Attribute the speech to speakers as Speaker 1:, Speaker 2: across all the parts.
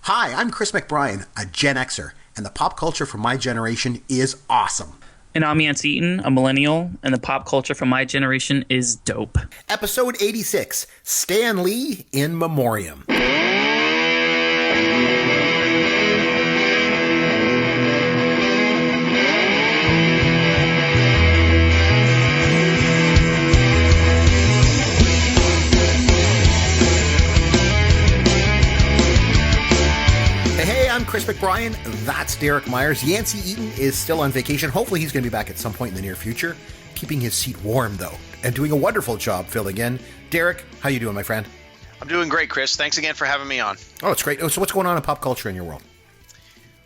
Speaker 1: Hi, I'm Chris McBrien, a Gen Xer, and the pop culture from my generation is awesome.
Speaker 2: And I'm Yancey Eaton, a millennial, and the pop culture from my generation is dope.
Speaker 1: Episode 86, Stan Lee in Memoriam. I'm Chris McBrien. That's Derek Myers. Yancey Eaton is still on vacation. Hopefully he's going to be back at some point in the near future. Keeping his seat warm, though, and doing a wonderful job filling in. Derek, how you doing, my friend?
Speaker 3: I'm doing great, Chris. Thanks again for having me on.
Speaker 1: Oh, it's great. So what's going on in pop culture in your world?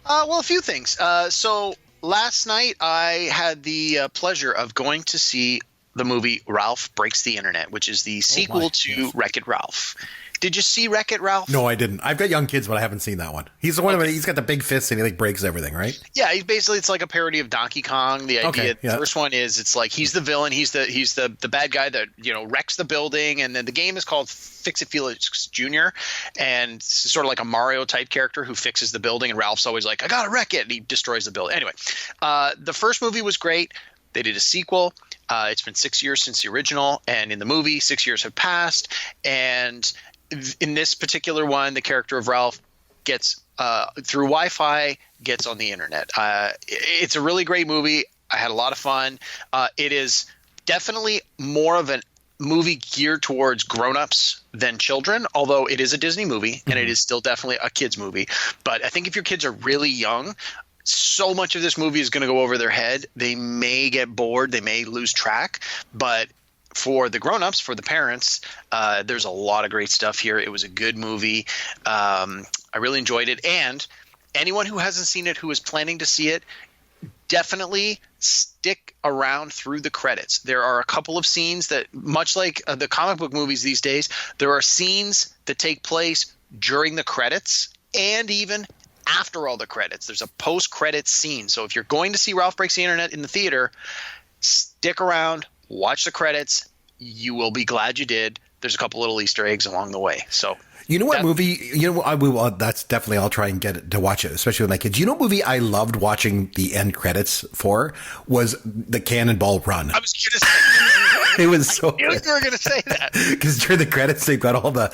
Speaker 3: Well, a few things. So last night I had the pleasure of going to see the movie Ralph Breaks the Internet, which is the sequel to Wreck-It Ralph. Did you see Wreck-It Ralph?
Speaker 1: No, I didn't. I've got young kids, but I haven't seen that one. He's the one of he's got the big fists and he like breaks everything, right?
Speaker 3: Yeah, it's like a parody of Donkey Kong. The idea, the first one is it's like he's the villain, he's the bad guy that wrecks the building, and then the game is called Fix It Felix Jr. and it's sort of like a Mario type character who fixes the building, and Ralph's always like, I gotta wreck it, and he destroys the building. Anyway, the first movie was great. They did a sequel. It's been 6 years since the original, and in the movie, 6 years have passed, and in this particular one, the character of Ralph gets through Wi-Fi, gets on the internet. It's a really great movie. I had a lot of fun. It is definitely more of a movie geared towards grown-ups than children, although it is a Disney movie, and it is still definitely a kids movie. But I think if your kids are really young, so much of this movie is going to go over their head. They may get bored. They may lose track. But for the grown-ups, for the parents, there's a lot of great stuff here. It was a good movie. I really enjoyed it. And anyone who hasn't seen it, who is planning to see it, definitely stick around through the credits. There are a couple of scenes that, much like the comic book movies these days, there are scenes that take place during the credits and even after all the credits. There's a post-credits scene. So if you're going to see Ralph Breaks the Internet in the theater, stick around. Watch the credits. You will be glad you did. There's a couple little Easter eggs along the way. So,
Speaker 1: movie? That's definitely. I'll try and get it to watch it, especially with my kids. You know, what movie I loved watching the end credits for was the Cannonball Run.
Speaker 3: I was going to say
Speaker 1: it was so.
Speaker 3: I knew you were going to say that
Speaker 1: because during the credits they've got all the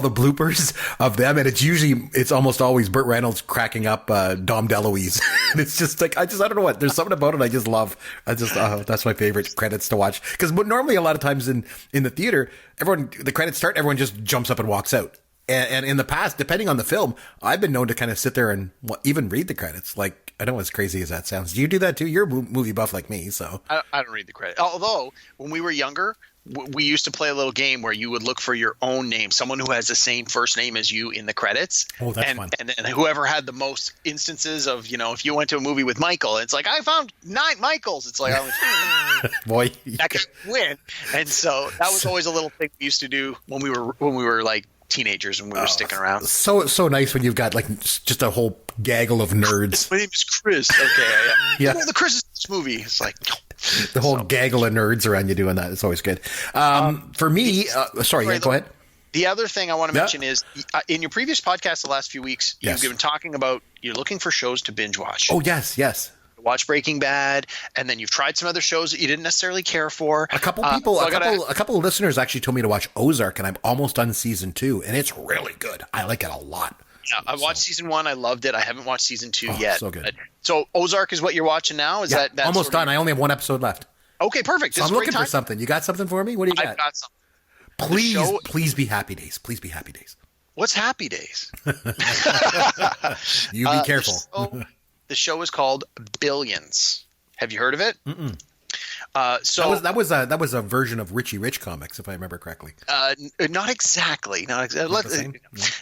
Speaker 1: bloopers of them, and it's almost always Burt Reynolds cracking up Dom DeLuise. And it's just like I don't know what. There's something about it I just love. That's my favorite credits to watch, because normally a lot of times in the theater, the credits start, everyone just jumps up and walks out. And in the past, depending on the film, I've been known to kind of sit there and even read the credits. Like, I know as crazy as that sounds. Do you do that too? You're a movie buff like me, so.
Speaker 3: I don't read the credits. Although, when we were younger, we used to play a little game where you would look for your own name, someone who has the same first name as you in the credits.
Speaker 1: Oh, that's fun.
Speaker 3: And whoever had the most instances of, if you went to a movie with Michael, it's like, I found 9 Michaels. It's like,
Speaker 1: boy,
Speaker 3: that could win. And so that was always a little thing we used to do when we were like teenagers and we were sticking around.
Speaker 1: So nice when you've got like just a whole gaggle of nerds.
Speaker 3: My name is Chris. Okay,
Speaker 1: yeah.
Speaker 3: The Chris is this movie. It's like
Speaker 1: the whole gaggle of nerds around you doing that. It's always good. For me, go ahead.
Speaker 3: The other thing I want to mention is in your previous podcast the last few weeks, you've been talking about you're looking for shows to binge watch.
Speaker 1: Oh, yes.
Speaker 3: Watch Breaking Bad, and then you've tried some other shows that you didn't necessarily care for.
Speaker 1: A couple people, a couple of listeners actually told me to watch Ozark, and I'm almost on season 2, and it's really good. I like it a lot.
Speaker 3: Yeah, I watched season 1. I loved it. I haven't watched season 2 yet.
Speaker 1: So good.
Speaker 3: So Ozark is what you're watching now? Is that
Speaker 1: almost done? I only have one episode left.
Speaker 3: Okay, perfect.
Speaker 1: So I'm looking for something. You got something for me? What do you got?
Speaker 3: I've got something.
Speaker 1: Please be Happy Days. Please be Happy Days.
Speaker 3: What's Happy Days?
Speaker 1: You be careful.
Speaker 3: The show is called Billions. Have you heard of it?
Speaker 1: Mm-mm.
Speaker 3: So
Speaker 1: that was a version of Richie Rich comics, if I remember correctly.
Speaker 3: Not exactly.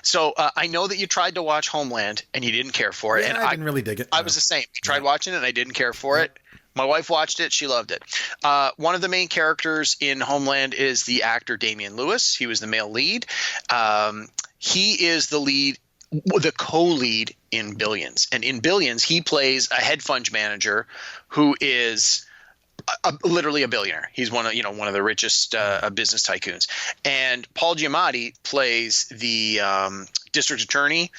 Speaker 3: So I know that you tried to watch Homeland and you didn't care for it.
Speaker 1: Yeah,
Speaker 3: and
Speaker 1: I didn't really dig it.
Speaker 3: I was the same. I tried watching it and I didn't care for it. My wife watched it. She loved it. One of the main characters in Homeland is the actor Damian Lewis. He was the male lead. He is the co-lead in Billions. And in Billions, he plays a hedge fund manager who is literally a billionaire. He's one of the richest business tycoons. And Paul Giamatti plays the district attorney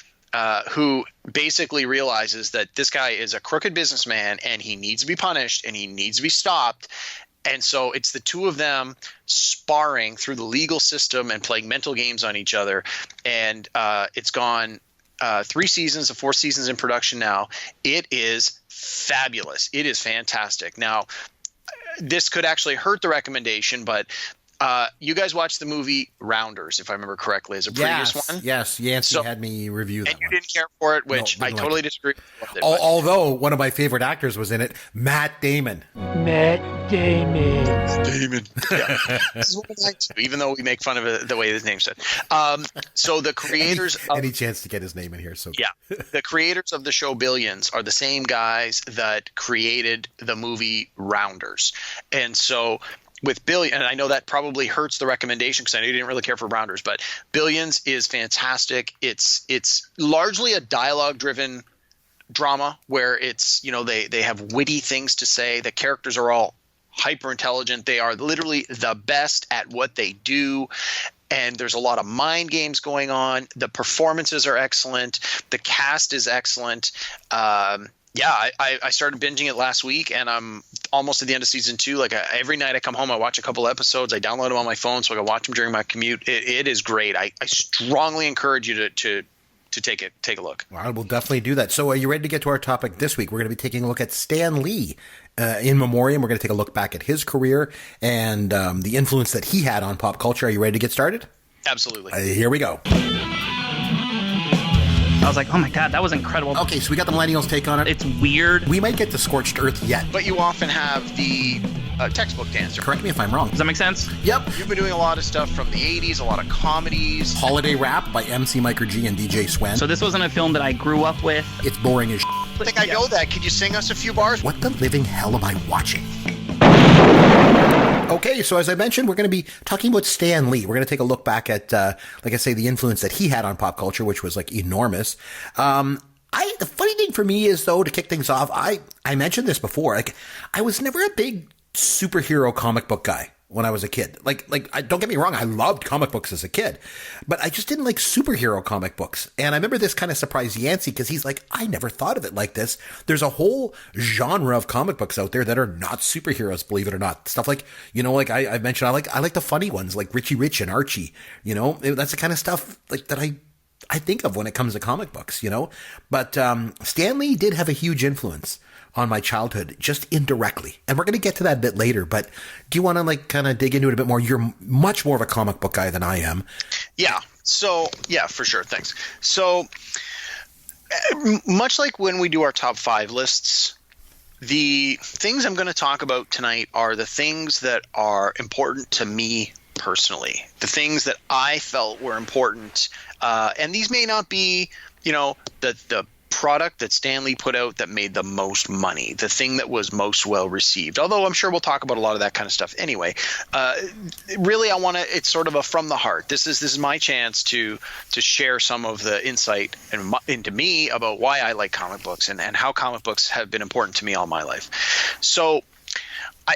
Speaker 3: who basically realizes that this guy is a crooked businessman and he needs to be punished and he needs to be stopped. And so it's the two of them sparring through the legal system and playing mental games on each other. And it's gone 3 seasons, 4 seasons in production now. It is fabulous. It is fantastic. Now, this could actually hurt the recommendation, but you guys watched the movie Rounders, if I remember correctly, as a previous one.
Speaker 1: Yes, Yancey had me review that.
Speaker 3: And you didn't care for it, which I totally disagree with.
Speaker 1: Although one of my favorite actors was in it, Matt Damon.
Speaker 4: Matt Damon.
Speaker 3: Yeah. This is one of mine too, even though we make fun of it, the way his name's said. So the creators
Speaker 1: any chance to get his name in here? So
Speaker 3: yeah, the creators of the show Billions are the same guys that created the movie Rounders, and so. With Billions, and I know that probably hurts the recommendation because I know you didn't really care for Rounders, but Billions is fantastic. It's largely a dialogue-driven drama where it's, they have witty things to say. The characters are all hyper intelligent. They are literally the best at what they do. And there's a lot of mind games going on. The performances are excellent. The cast is excellent. I started binging it last week, and I'm almost at the end of season 2. Like every night I come home, I watch a couple episodes. I download them on my phone so I can watch them during my commute. It is great. I strongly encourage you to take a look.
Speaker 1: Well, I will definitely do that. So are you ready to get to our topic this week? We're going to be taking a look at Stan Lee. In Memoriam, we're going to take a look back at his career and the influence that he had on pop culture. Are you ready to get started?
Speaker 3: Absolutely.
Speaker 1: Here we go.
Speaker 2: I was like, oh my God, that was incredible.
Speaker 1: Okay, so we got the millennials' take on it.
Speaker 2: It's weird.
Speaker 1: We might get to Scorched Earth yet.
Speaker 3: But you often have the textbook dancer.
Speaker 1: Correct me if I'm wrong.
Speaker 2: Does that make sense?
Speaker 1: Yep.
Speaker 3: You've been doing a lot of stuff from the 80s, a lot of comedies.
Speaker 1: Holiday Rap by MC Micro G and DJ Swen.
Speaker 2: So this wasn't a film that I grew up with.
Speaker 1: It's boring as
Speaker 3: I think I know that. Could you sing us a few bars?
Speaker 1: What the living hell am I watching? Okay, so as I mentioned, we're going to be talking about Stan Lee. We're going to take a look back at, like I say, the influence that he had on pop culture, which was like enormous. The funny thing for me is, though, to kick things off, I mentioned this before. Like, I was never a big superhero comic book guy when I was a kid. Don't get me wrong, I loved comic books as a kid, but I just didn't like superhero comic books. And I remember this kind of surprised Yancey because he's like, I never thought of it like this. There's a whole genre of comic books out there that are not superheroes, believe it or not. Stuff like, I mentioned, I like the funny ones like Richie Rich and Archie, that's the kind of stuff like that I think of when it comes to comic books, But Stan Lee did have a huge influence on my childhood, just indirectly. And we're going to get to that a bit later, but do you want to kind of dig into it a bit more? You're much more of a comic book guy than I am.
Speaker 3: Yeah. So, yeah, for sure. Thanks. So, much like when we do our top 5 lists, the things I'm going to talk about tonight are the things that are important to me personally, the things that I felt were important. And these may not be, the product that Stan Lee put out that made the most money, the thing that was most well received. Although I'm sure we'll talk about a lot of that kind of stuff anyway. Really, it's sort of a from the heart. This is my chance to share some of the insight into me about why I like comic books and how comic books have been important to me all my life. So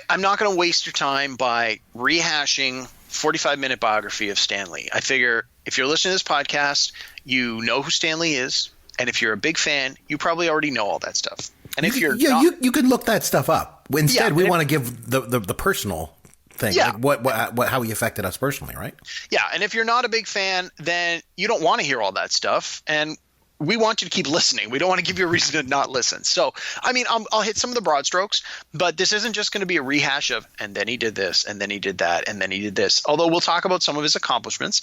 Speaker 3: I'm not going to waste your time by rehashing 45-minute biography of Stan Lee. I figure if you're listening to this podcast, you know who Stan Lee is. And if you're a big fan, you probably already know all that stuff. And if you're not,
Speaker 1: you can look that stuff up. Instead, we want to give the personal thing, like how he affected us personally, right?
Speaker 3: Yeah, and if you're not a big fan, then you don't want to hear all that stuff, and we want you to keep listening. We don't want to give you a reason to not listen. So, I mean, I'll hit some of the broad strokes, but this isn't just going to be a rehash of, and then he did this, and then he did that, and then he did this. Although we'll talk about some of his accomplishments.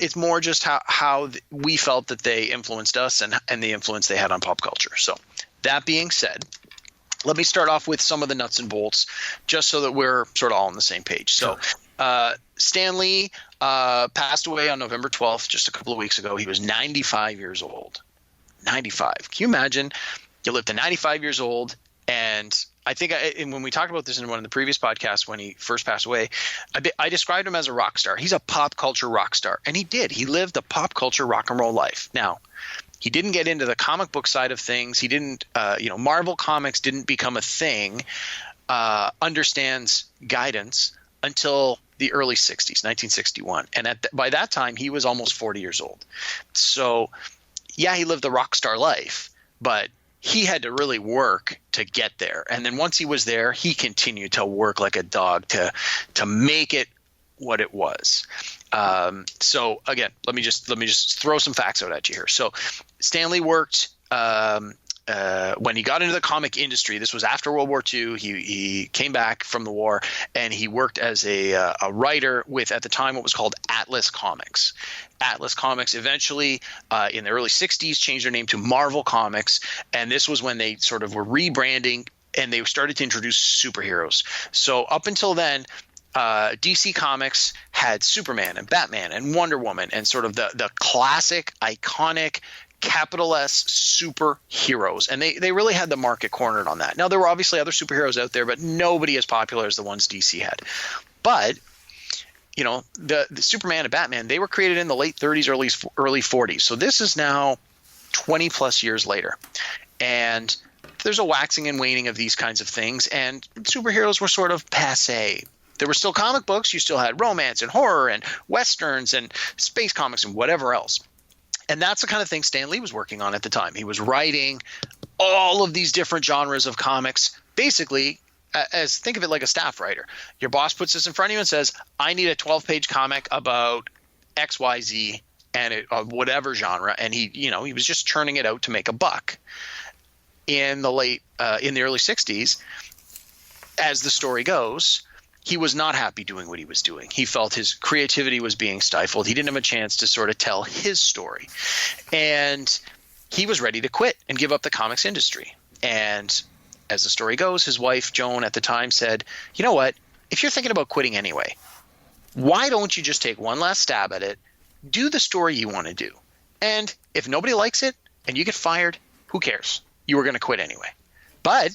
Speaker 3: It's more just how we felt that they influenced us and the influence they had on pop culture. So that being said, let me start off with some of the nuts and bolts, just so that we're sort of all on the same page. So Stan Lee passed away on November 12th, just a couple of weeks ago. He was 95 years old. 95. Can you imagine? You lived to 95 years old, and I think and when we talked about this in one of the previous podcasts when he first passed away, I described him as a rock star. He's a pop culture rock star, and he did. He lived a pop culture rock and roll life. Now, he didn't get into the comic book side of things. He didn't, Marvel Comics didn't become a thing under Stan's guidance until the early 60s, 1961. And by that time, he was almost 40 years old. So yeah, he lived the rock star life, but he had to really work to get there. And then once he was there, he continued to work like a dog to make it what it was. So again, let me just throw some facts out at you here. So Stan Lee worked when he got into the comic industry. This was after World War II. He came back from the war, and he worked as a writer with, at the time, what was called Atlas Comics. Atlas Comics eventually, in the early 60s, changed their name to Marvel Comics, and this was when they sort of were rebranding, and they started to introduce superheroes. So up until then, DC Comics had Superman and Batman and Wonder Woman and sort of the classic, iconic, capital S superheroes. And they really had the market cornered on that. Now, there were obviously other superheroes out there, but nobody as popular as the ones DC had. But, you know, the Superman and Batman, they were created in the late 30s, early 40s. So this is now 20 plus years later. And there's a waxing and waning of these kinds of things. And superheroes were sort of passé. There were still comic books. You still had romance and horror and westerns and space comics and whatever else. And that's the kind of thing Stan Lee was working on at the time. He was writing all of these different genres of comics, basically, as think of it like a staff writer. Your boss puts this in front of you and says, I need a 12-page comic about XYZ and whatever genre. And he was just churning it out to make a buck. In the early 60s, as the story goes, he was not happy doing what he was doing. He felt his creativity was being stifled. He didn't have a chance to sort of tell his story. And he was ready to quit and give up the comics industry. And as the story goes, his wife, Joan, at the time said, you know what? If you're thinking about quitting anyway, why don't you just take one last stab at it, do the story you want to do? And if nobody likes it and you get fired, who cares? You were going to quit anyway. But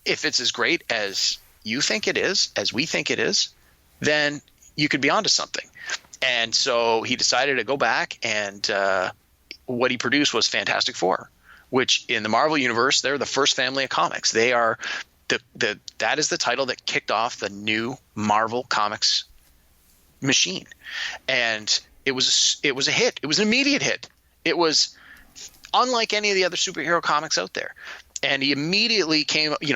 Speaker 3: if it's as great as you think it is, as we think it is, then you could be onto something. And so he decided to go back, and what he produced was Fantastic Four, which in the Marvel universe, they're the first family of comics. They are that is the title that kicked off the new Marvel Comics machine. And it was a hit. It was an immediate hit. It was unlike any of the other superhero comics out there. And he immediately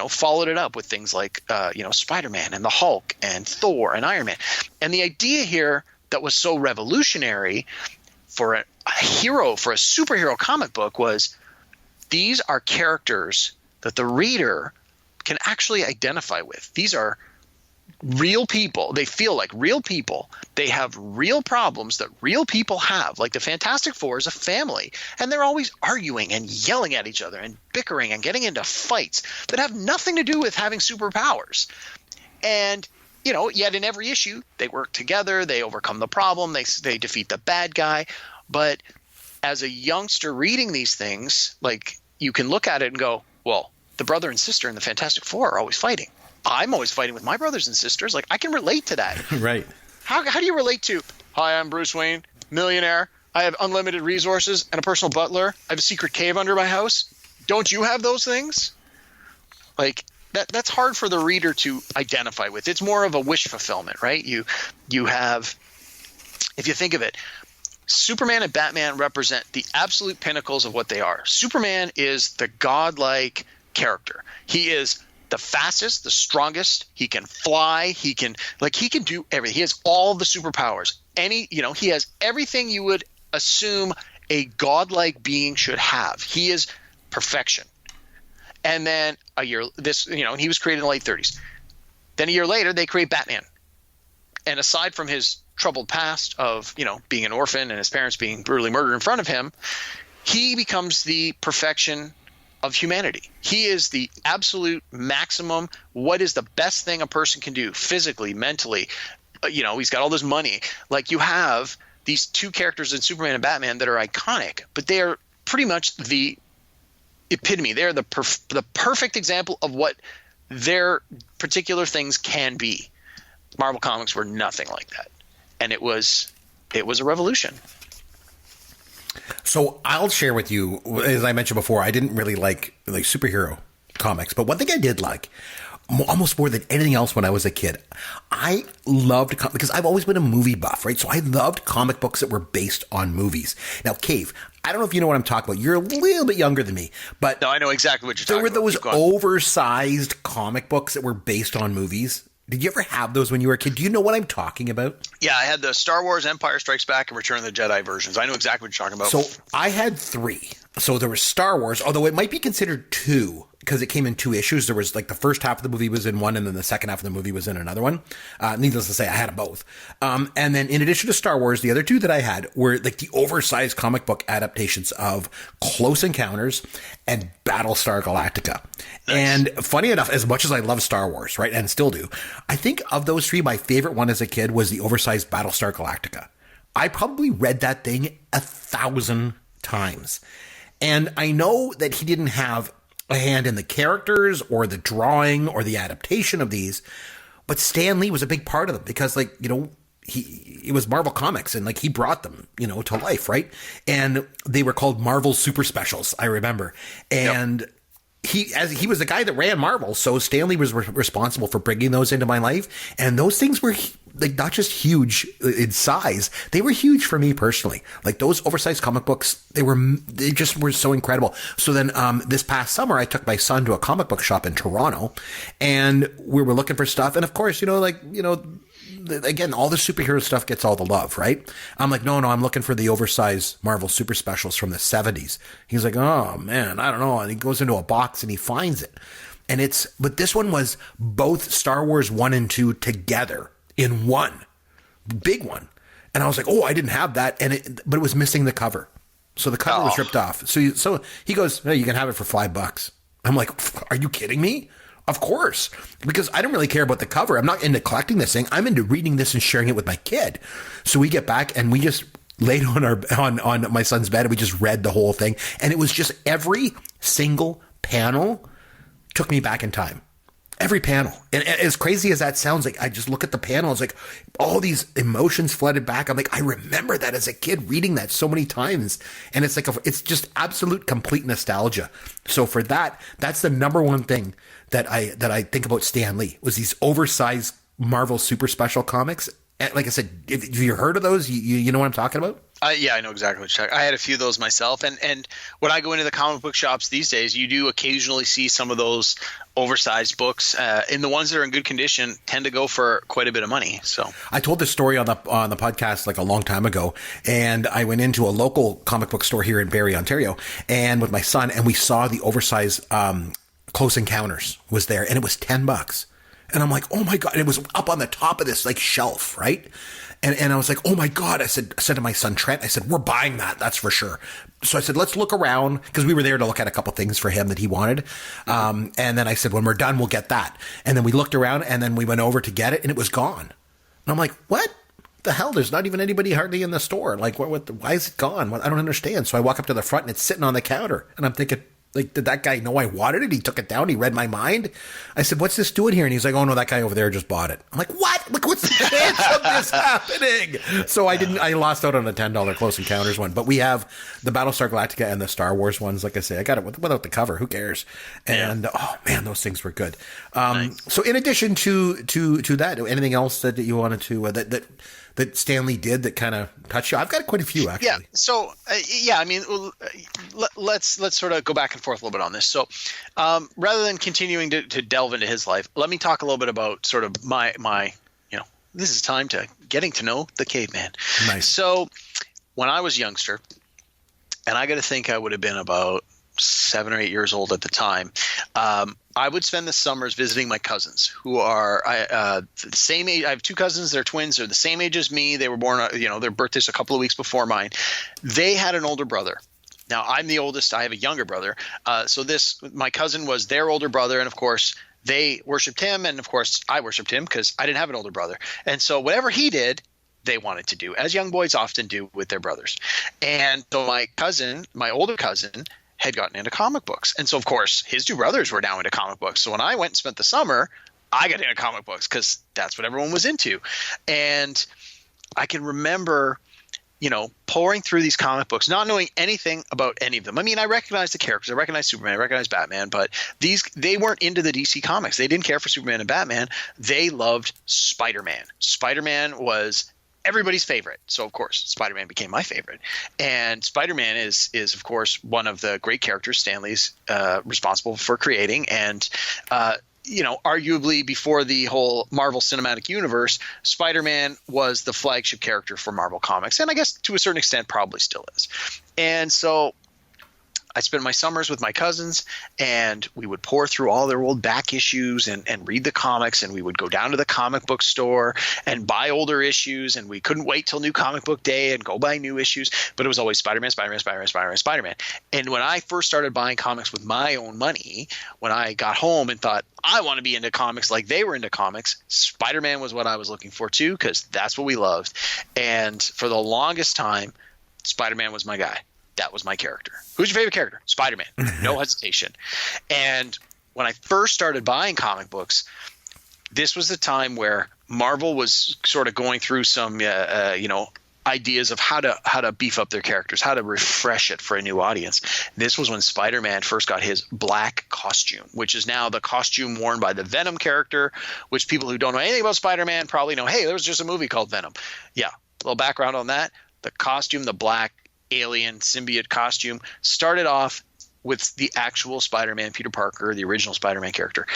Speaker 3: followed it up with things like, Spider-Man and the Hulk and Thor and Iron Man. And the idea here that was so revolutionary for a hero, for a superhero comic book, was these are characters that the reader can actually identify with. These are real people. They feel like real people. They have real problems that real people have. Like the Fantastic Four is a family, and they're always arguing and yelling at each other and bickering and getting into fights that have nothing to do with having superpowers. And yet in every issue they work together, they overcome the problem, they defeat the bad guy. But as a youngster reading these things, like, you can look at it and go, well, the brother and sister in the Fantastic Four are always fighting. I'm always fighting with my brothers and sisters. Like, I can relate to that.
Speaker 1: Right.
Speaker 3: How do you relate to, hi, I'm Bruce Wayne, millionaire. I have unlimited resources and a personal butler. I have a secret cave under my house. Don't you have those things? Like, that's hard for the reader to identify with. It's more of a wish fulfillment, right? You have, if you think of it, Superman and Batman represent the absolute pinnacles of what they are. Superman is the godlike character. He is the fastest, the strongest. He can fly. He can do everything. He has all the superpowers. He has everything you would assume a godlike being should have. He is perfection. And then he was created in the late 30s. Then a year later, they create Batman. And aside from his troubled past of, being an orphan and his parents being brutally murdered in front of him, he becomes the perfection of humanity. He is the absolute maximum. What is the best thing a person can do physically, mentally? He's got all this money. Like, you have these two characters in Superman and Batman that are iconic, but they are pretty much the epitome. They're the perfect example of what their particular things can be. Marvel Comics were nothing like that. And it was a revolution.
Speaker 1: So I'll share with you, as I mentioned before, I didn't really like superhero comics, but one thing I did like almost more than anything else when I was a kid. I loved because I've always been a movie buff, right? So I loved comic books that were based on movies. Now, Cave, I don't know if you know what I'm talking about. You're a little bit younger than me, but
Speaker 3: no, I know exactly what you're talking about.
Speaker 1: There were those oversized comic books that were based on movies. Did you ever have those when you were a kid? Do you know what I'm talking about?
Speaker 3: Yeah, I had the Star Wars Empire Strikes Back and Return of the Jedi versions. I know exactly what you're talking about.
Speaker 1: So I had 3. So there was Star Wars, although it might be considered 2 because it came in 2 issues. There was like the first half of the movie was in one and then the second half of the movie was in another one. Needless to say, I had them both. And then in addition to Star Wars, the other 2 that I had were like the oversized comic book adaptations of Close Encounters and Battlestar Galactica. Nice. And funny enough, as much as I love Star Wars, right, and still do, I think of those 3, my favorite one as a kid was the oversized Battlestar Galactica. I probably read that thing 1,000 times. And I know that he didn't have a hand in the characters or the drawing or the adaptation of these, but Stan Lee was a big part of them because, like, you know, it was Marvel Comics and like he brought them, you know, to life, right? And they were called Marvel Super Specials, I remember. And he was the guy that ran Marvel, so Stan Lee was responsible for bringing those into my life. And those things were like not just huge in size, they were huge for me personally. Like those oversized comic books, they just were so incredible. So then this past summer, I took my son to a comic book shop in Toronto, and we were looking for stuff. And of course, again, all the superhero stuff gets all the love, right? I'm like, no, I'm looking for the oversized Marvel Super Specials from the 70s. He's like, oh man, I don't know. And he goes into a box and he finds it. But this one was both Star Wars 1 and 2 together in one big one. And I was like, oh, I didn't have that. But it was missing the cover. So the cover was ripped off. So he goes, no, you can have it for $5. I'm like, are you kidding me? Of course, because I don't really care about the cover. I'm not into collecting this thing. I'm into reading this and sharing it with my kid. So we get back and we just laid on my son's bed and we just read the whole thing. And it was just every single panel took me back in time. Every panel. And as crazy as that sounds, like I just look at the panel, it's like all these emotions flooded back. I'm like, I remember that as a kid reading that so many times. And it's like, it's just absolute complete nostalgia. So for that's the number one thing that I think about Stan Lee was these oversized Marvel Super Special comics. And like I said, if you heard of those, you know what I'm talking about?
Speaker 3: Yeah, I know exactly what you're talking. I had a few of those myself. And when I go into the comic book shops these days, you do occasionally see some of those oversized books. And the ones that are in good condition tend to go for quite a bit of money. So
Speaker 1: I told this story on the podcast like a long time ago. And I went into a local comic book store here in Barrie, Ontario, and with my son, and we saw the oversized Close Encounters was there, and it was $10. And I'm like, oh my God. And it was up on the top of this like shelf, right? And I was like, oh my God. I said to my son, Trent, I said, we're buying that. That's for sure. So I said, let's look around because we were there to look at a couple things for him that he wanted. And then I said, when we're done, we'll get that. And then we looked around and then we went over to get it and it was gone. And I'm like, what the hell? There's not even anybody hardly in the store. Like, why is it gone? I don't understand. So I walk up to the front and it's sitting on the counter and I'm thinking, like, did that guy know I wanted it? He took it down. He read my mind. I said, what's this doing here? And he's like, oh, no, that guy over there just bought it. I'm like, what? Like, what's the chance of this happening? So I lost out on a $10 Close Encounters one. But we have the Battlestar Galactica and the Star Wars ones. Like I say, I got it without the cover. Who cares? And, oh, man, those things were good. Nice. So in addition to that, anything else that you wanted to, that Stan Lee did that kind of touched you? I've got quite a few, actually.
Speaker 3: Yeah. So, I mean, let's sort of go back and forth a little bit on this. So, rather than continuing to delve into his life, let me talk a little bit about sort of my this is time to getting to know the caveman.
Speaker 1: Nice.
Speaker 3: So, when I was a youngster, and I got to think I would have been about 7 or 8 years old at the time, I would spend the summers visiting my cousins who are the same age. I have 2 cousins. They're twins. They're the same age as me. They were born, their birthdays a couple of weeks before mine. They had an older brother. Now, I'm the oldest. I have a younger brother. So my cousin was their older brother. And of course, they worshiped him. And of course, I worshiped him because I didn't have an older brother. And so whatever he did, they wanted to do, as young boys often do with their brothers. And so my older cousin, had gotten into comic books. And so, of course, his 2 brothers were now into comic books. So when I went and spent the summer, I got into comic books because that's what everyone was into. And I can remember pouring through these comic books, not knowing anything about any of them. I mean, I recognize the characters. I recognize Superman. I recognize Batman. But they weren't into the DC comics. They didn't care for Superman and Batman. They loved Spider-Man. Spider-Man was everybody's favorite. So, of course, Spider-Man became my favorite. And Spider-Man is of course, one of the great characters Stan Lee's responsible for creating. And arguably before the whole Marvel Cinematic Universe, Spider-Man was the flagship character for Marvel Comics, and I guess to a certain extent probably still is. And so I spent my summers with my cousins, and we would pour through all their old back issues and read the comics, and we would go down to the comic book store and buy older issues, and we couldn't wait till New Comic Book Day and go buy new issues, but it was always Spider-Man, Spider-Man, Spider-Man, Spider-Man, Spider-Man. And when I first started buying comics with my own money, when I got home and thought, I want to be into comics like they were into comics, Spider-Man was what I was looking for too, because that's what we loved. And for the longest time, Spider-Man was my guy. That was my character. Who's your favorite character? Spider-Man. No hesitation. And when I first started buying comic books, this was the time where Marvel was sort of going through some, ideas of how to beef up their characters, how to refresh it for a new audience. This was when Spider-Man first got his black costume, which is now the costume worn by the Venom character, which people who don't know anything about Spider-Man probably know, hey, there was just a movie called Venom. Yeah, a little background on that. The costume, the black alien symbiote costume, started off with the actual Spider-Man, Peter Parker, the original Spider-Man character.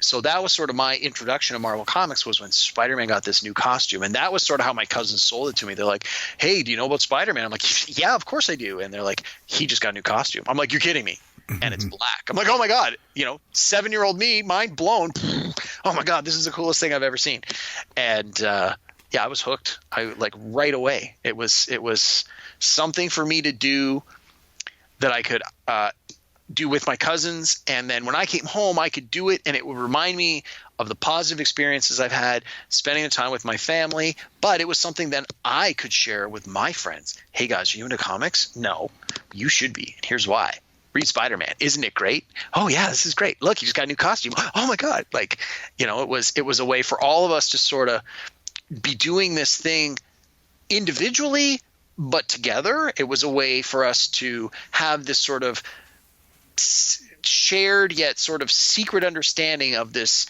Speaker 3: So that was sort of my introduction to Marvel Comics, was when Spider-Man got this new costume. And that was sort of how my cousins sold it to me. They're like, hey, do you know about Spider-Man? I'm like, yeah, of course I do. And they're like, he just got a new costume. I'm like, you're kidding me. And it's black. I'm like, oh my God, 7-year-old me, mind blown. Oh my God, this is the coolest thing I've ever seen. And I was hooked. Right away. It was something for me to do that I could do with my cousins, and then when I came home I could do it, and it would remind me of the positive experiences I've had spending the time with my family. But it was something that I could share with my friends. Hey guys, are you into comics? No, you should be, and here's why. Read Spider-Man. Isn't it great? Oh yeah, this is great. Look, he just got a new costume. Oh my God. It was a way for all of us to sort of be doing this thing individually, but together. It was a way for us to have this sort of shared yet sort of secret understanding of this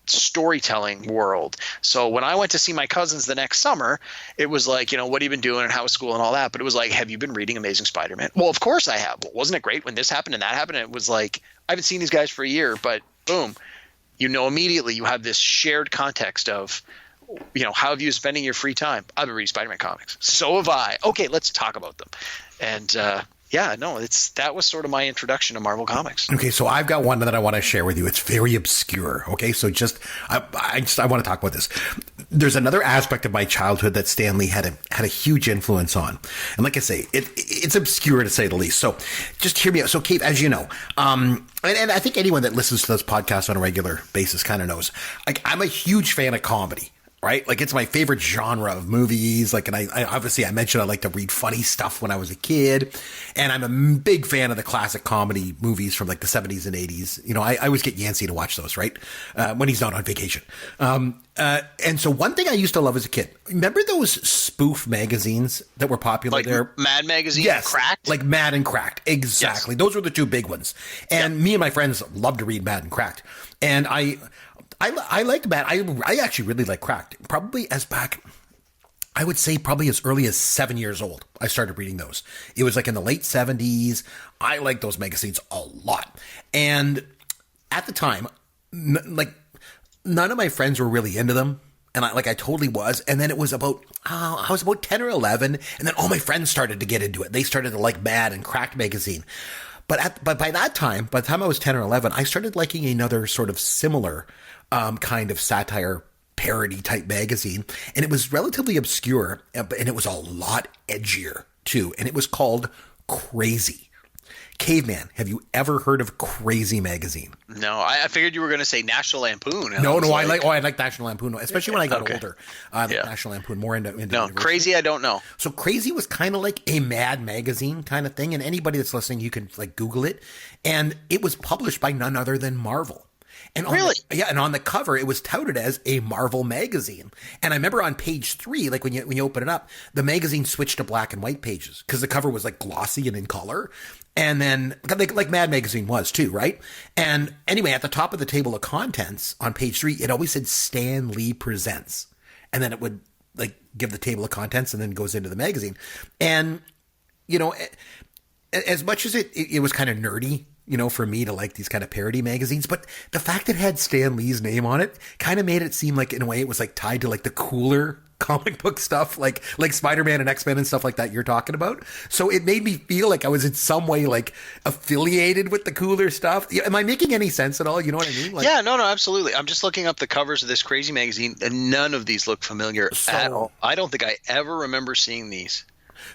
Speaker 3: storytelling world. So when I went to see my cousins the next summer, it was like, what have you been doing and how was school and all that? But it was like, have you been reading Amazing Spider-Man? Well, of course I have. Well, wasn't it great when this happened and that happened? And it was like, I haven't seen these guys for a year, but boom, immediately you have this shared context of, how have you spending your free time? I've been reading Spider-Man comics. So have I. Okay, let's talk about them. And that was sort of my introduction to Marvel Comics.
Speaker 1: Okay, so I've got one that I want to share with you. It's very obscure. Okay, so I want to talk about this. There's another aspect of my childhood that Stan Lee had a huge influence on, and like I say, it's obscure to say the least. So just hear me out. So, Kate, as you know, and I think anyone that listens to this podcast on a regular basis kind of knows, I'm a huge fan of comedy. Right? It's my favorite genre of movies. And I obviously I mentioned I like to read funny stuff when I was a kid. And I'm a big fan of the classic comedy movies from the 70s and 80s. I always get Yancey to watch those, right? When he's not on vacation. And so one thing I used to love as a kid, remember those spoof magazines that were popular there?
Speaker 3: Mad Magazine?
Speaker 1: Yes.
Speaker 3: Cracked?
Speaker 1: Like Mad and Cracked. Exactly. Yes. Those were the two big ones. And me and my friends loved to read Mad and Cracked. And I liked Mad. I actually really like Cracked. Probably I would say probably as early as 7 years old, I started reading those. It was in the late 70s. I liked those magazines a lot. And at the time, none of my friends were really into them. And I totally was. And then it was I was about 10 or 11. And then all my friends started to get into it. They started to like Mad and Cracked magazine. But by the time I was 10 or 11, I started liking another sort of similar kind of satire parody type magazine. And it was relatively obscure, and it was a lot edgier too. And it was called Crazy. Caveman, have you ever heard of Crazy magazine?
Speaker 3: No, I figured you were going to say National Lampoon.
Speaker 1: No, I like National Lampoon, especially when I got older. National Lampoon, more into
Speaker 3: no, Crazy, I don't know.
Speaker 1: So Crazy was kind of like a Mad magazine kind of thing, and anybody that's listening, you can Google it. And it was published by none other than Marvel. And
Speaker 3: really?
Speaker 1: And on the cover, it was touted as a Marvel magazine. And I remember on page 3, like when you open it up, the magazine switched to black and white pages because the cover was like glossy and in color. And then like Mad Magazine was too, right? And anyway, at the top of the table of contents on page 3, it always said Stan Lee Presents. And then it would like give the table of contents and then goes into the magazine. And, you know, as much as it was kind of nerdy, you know, for me to like these kind of parody magazines, but the fact that it had Stan Lee's name on it kind of made it seem like in a way it was like tied to like the cooler comic book stuff, like Spider-Man and X-Men and stuff like that you're talking about. So it made me feel like I was in some way like affiliated with the cooler stuff. Am I making any sense at all? You know what I mean? Like,
Speaker 3: yeah, no, absolutely. I'm just looking up the covers of this crazy magazine, and none of these look familiar at all. I don't think I ever remember seeing these.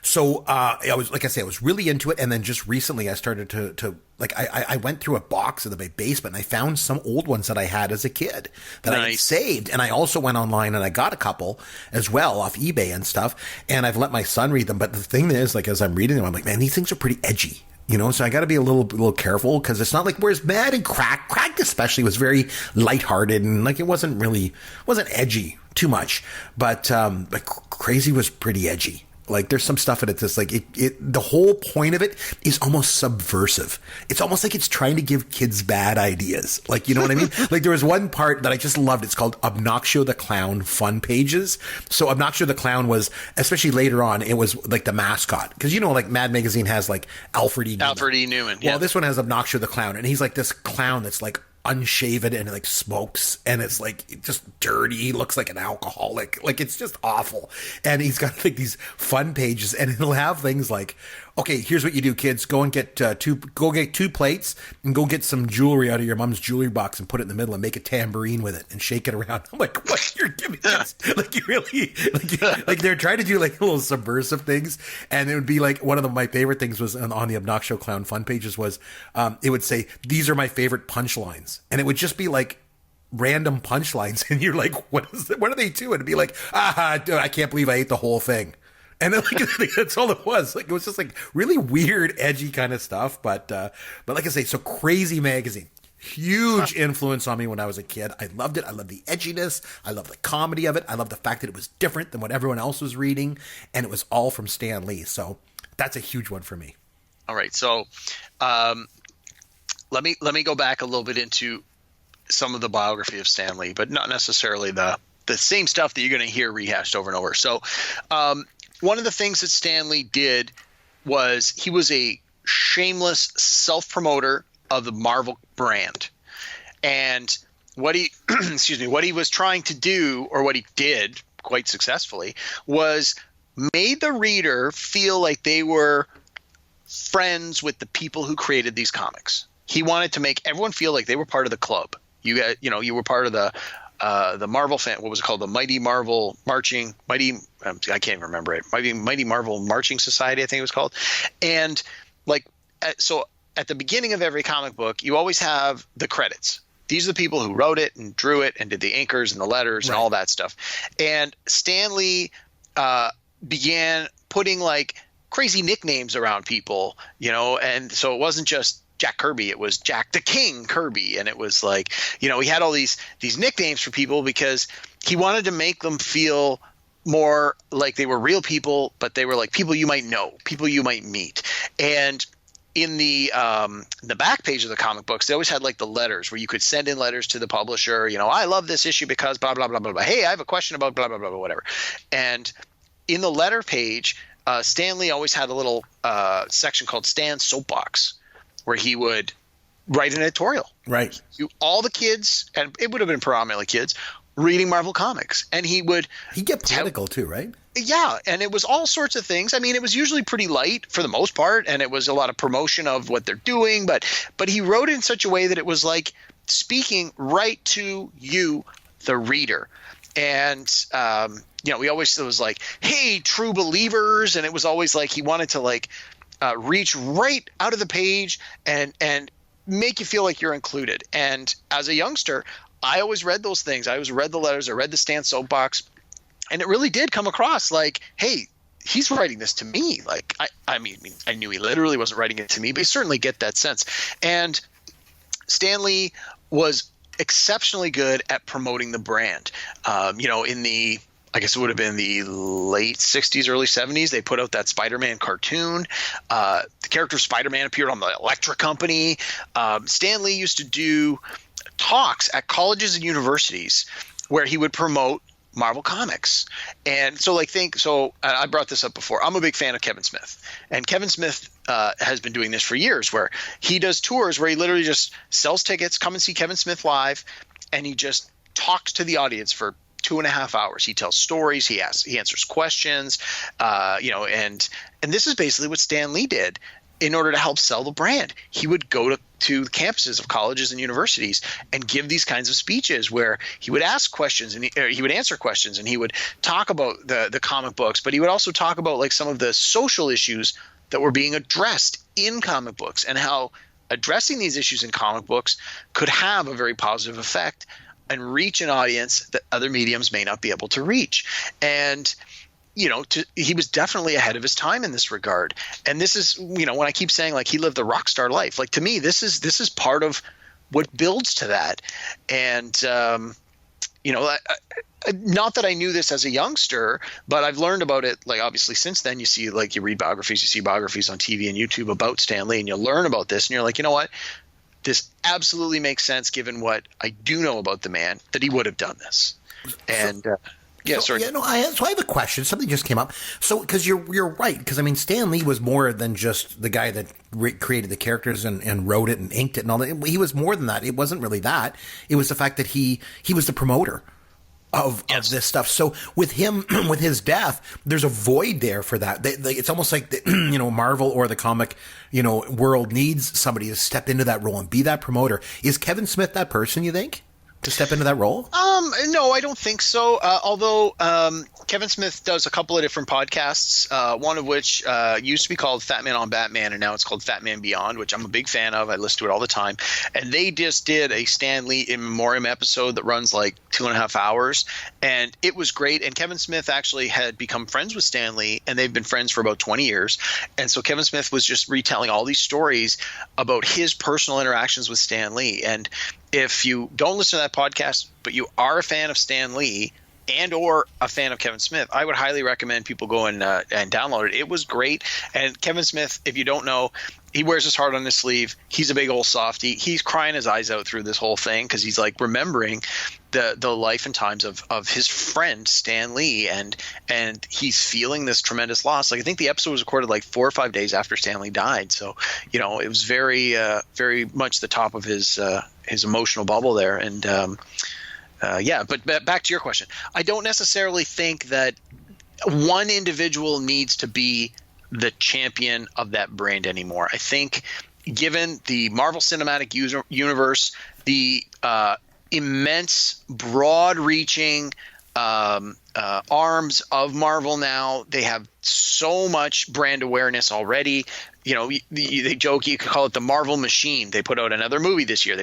Speaker 1: So I was really into it, and then just recently I started to like I went through a box in my basement and I found some old ones that I had as a kid that I had saved, and I also went online and I got a couple as well off eBay and stuff, and I've let my son read them. But the thing is, like as I'm reading them, I'm like, man, these things are pretty edgy. You know, so I got to be a little careful because it's not like whereas Mad and Crack especially was very lighthearted and like it wasn't edgy too much, but Crazy was pretty edgy. Like there's some stuff in it that's like the whole point of it is almost subversive. It's almost like it's trying to give kids bad ideas. Like, you know what I mean? Like there was one part that I just loved. It's called Obnoxio the Clown Fun Pages. So Obnoxio the Clown was, especially later on, it was like the mascot. Cause you know, like Mad Magazine has like Alfred E. Newman. Yeah. Well, this one has Obnoxio the Clown, and he's like this clown that's like unshaven and like smokes, and it's like just dirty. He looks like an alcoholic. Like it's just awful. And he's got like these fun pages, and he'll have things like, okay, here's what you do, kids. Go and get two plates and go get some jewelry out of your mom's jewelry box and put it in the middle and make a tambourine with it and shake it around. I'm like, what? You're giving this? Like you really like they're trying to do like little subversive things. And it would be like one of my favorite things was on the Obnoxio Clown Fun Pages was it would say, these are my favorite punchlines. And it would just be like random punchlines. And you're like, what are they to? And it'd be like, dude, I can't believe I ate the whole thing. And then like that's all it was. Like it was just like really weird, edgy kind of stuff. But like I say, so Crazy magazine, huge influence on me when I was a kid. I loved it. I loved the edginess. I loved the comedy of it. I loved the fact that it was different than what everyone else was reading, and it was all from Stan Lee. So that's a huge one for me.
Speaker 3: All right, so let me go back a little bit into some of the biography of Stan Lee, but not necessarily the same stuff that you're going to hear rehashed over and over. So one of the things that Stan Lee did was he was a shameless self-promoter of the Marvel brand. And what he what he was trying to do, or what he did quite successfully, was made the reader feel like they were friends with the people who created these comics. He wanted to make everyone feel like they were part of the club. You were part of the Marvel fan. What was it called? The Mighty Marvel Marching I can't remember it. Mighty Marvel Marching Society, I think it was called. And like, so at the beginning of every comic book, you always have the credits. These are the people who wrote it and drew it and did the anchors and the letters and all that stuff. And Stan Lee began putting like crazy nicknames around people, you know, and so it wasn't just Jack Kirby, it was Jack the King Kirby. And it was like, you know, he had all these nicknames for people because he wanted to make them feel more like they were real people, but they were like people you might know, people you might meet. And in the back page of the comic books, they always had like the letters where you could send in letters to the publisher, you know, I love this issue because blah, blah, blah, blah, blah. Hey, I have a question about blah, blah, blah, blah, whatever. And in the letter page, Stan Lee always had a little section called Stan's Soapbox, where he would write an editorial. Right. All the kids, and it would have been predominantly kids, reading Marvel Comics. And he'd get political too, right? Yeah. And it was all sorts of things. I mean, it was usually pretty light for the most part, and it was a lot of promotion of what they're doing. But he wrote it in such a way that it was like speaking right to you, the reader. And, you know, it was like, hey, true believers. And it was always like he wanted to like reach right out of the page and make you feel like you're included. And as a youngster, I always read those things. I always read the letters. I read the Stan Soapbox. And it really did come across like, hey, he's writing this to me. Like, I mean, I knew he literally wasn't writing it to me, but you certainly get that sense. And Stan Lee was exceptionally good at promoting the brand. In the I guess it would have been the late 60s, early 70s. They put out that Spider-Man cartoon. The character Spider-Man appeared on the Electric Company. Stan Lee used to do talks at colleges and universities where he would promote Marvel Comics. And so I brought this up before. I'm a big fan of Kevin Smith. And Kevin Smith has been doing this for years, where he does tours where he literally just sells tickets, come and see Kevin Smith live, and he just talks to the audience for 2.5 hours. He tells stories. He answers questions. And this is basically what Stan Lee did in order to help sell the brand. He would go to the campuses of colleges and universities and give these kinds of speeches where he would ask questions and he would answer questions, and he would talk about the comic books, but he would also talk about like some of the social issues that were being addressed in comic books and how addressing these issues in comic books could have a very positive effect and reach an audience that other mediums may not be able to reach. And he was definitely ahead of his time in this regard. And this is, when I keep saying like he lived the rock star life, like to me, this is part of what builds to that. And, not that I knew this as a youngster, but I've learned about it. Like obviously since then, you read biographies, you see biographies on TV and YouTube about Stan Lee, and you learn about this and you're like, you know what? This absolutely makes sense given what I do know about the man, that he would have done this. And sorry.
Speaker 1: I have a question. Something just came up. So, because you're right. Because I mean, Stan Lee was more than just the guy that created the characters and wrote it and inked it and all that. He was more than that. It wasn't really that. It was the fact that he was the promoter of this stuff. So with him, with his death, there's a void there for that. It's almost like Marvel or the comic world needs somebody to step into that role and be that promoter. Is Kevin Smith that person, you think, to step into that role?
Speaker 3: No, I don't think so. Although Kevin Smith does a couple of different podcasts, one of which used to be called Fat Man on Batman, and now it's called Fat Man Beyond, which I'm a big fan of. I listen to it all the time. And they just did a Stan Lee in Memoriam episode that runs like 2.5 hours, and it was great. And Kevin Smith actually had become friends with Stan Lee, and they've been friends for about 20 years. And so Kevin Smith was just retelling all these stories about his personal interactions with Stan Lee. And if you don't listen to that podcast, but you are a fan of Stan Lee and or a fan of Kevin Smith, I would highly recommend people go and download it. It was great. And Kevin Smith, if you don't know, he wears his heart on his sleeve. He's a big old softy. He's crying his eyes out through this whole thing because he's like remembering the life and times of his friend Stan Lee, and he's feeling this tremendous loss. Like I think the episode was recorded like 4 or 5 days after Stan Lee died, so it was very very much the top of his emotional bubble there. And but back to your question, I don't necessarily think that one individual needs to be the champion of that brand anymore. I think given the Marvel Cinematic Universe, the immense, broad-reaching arms of Marvel now, they have so much brand awareness already. They joke you could call it the Marvel machine. They put out another movie this year.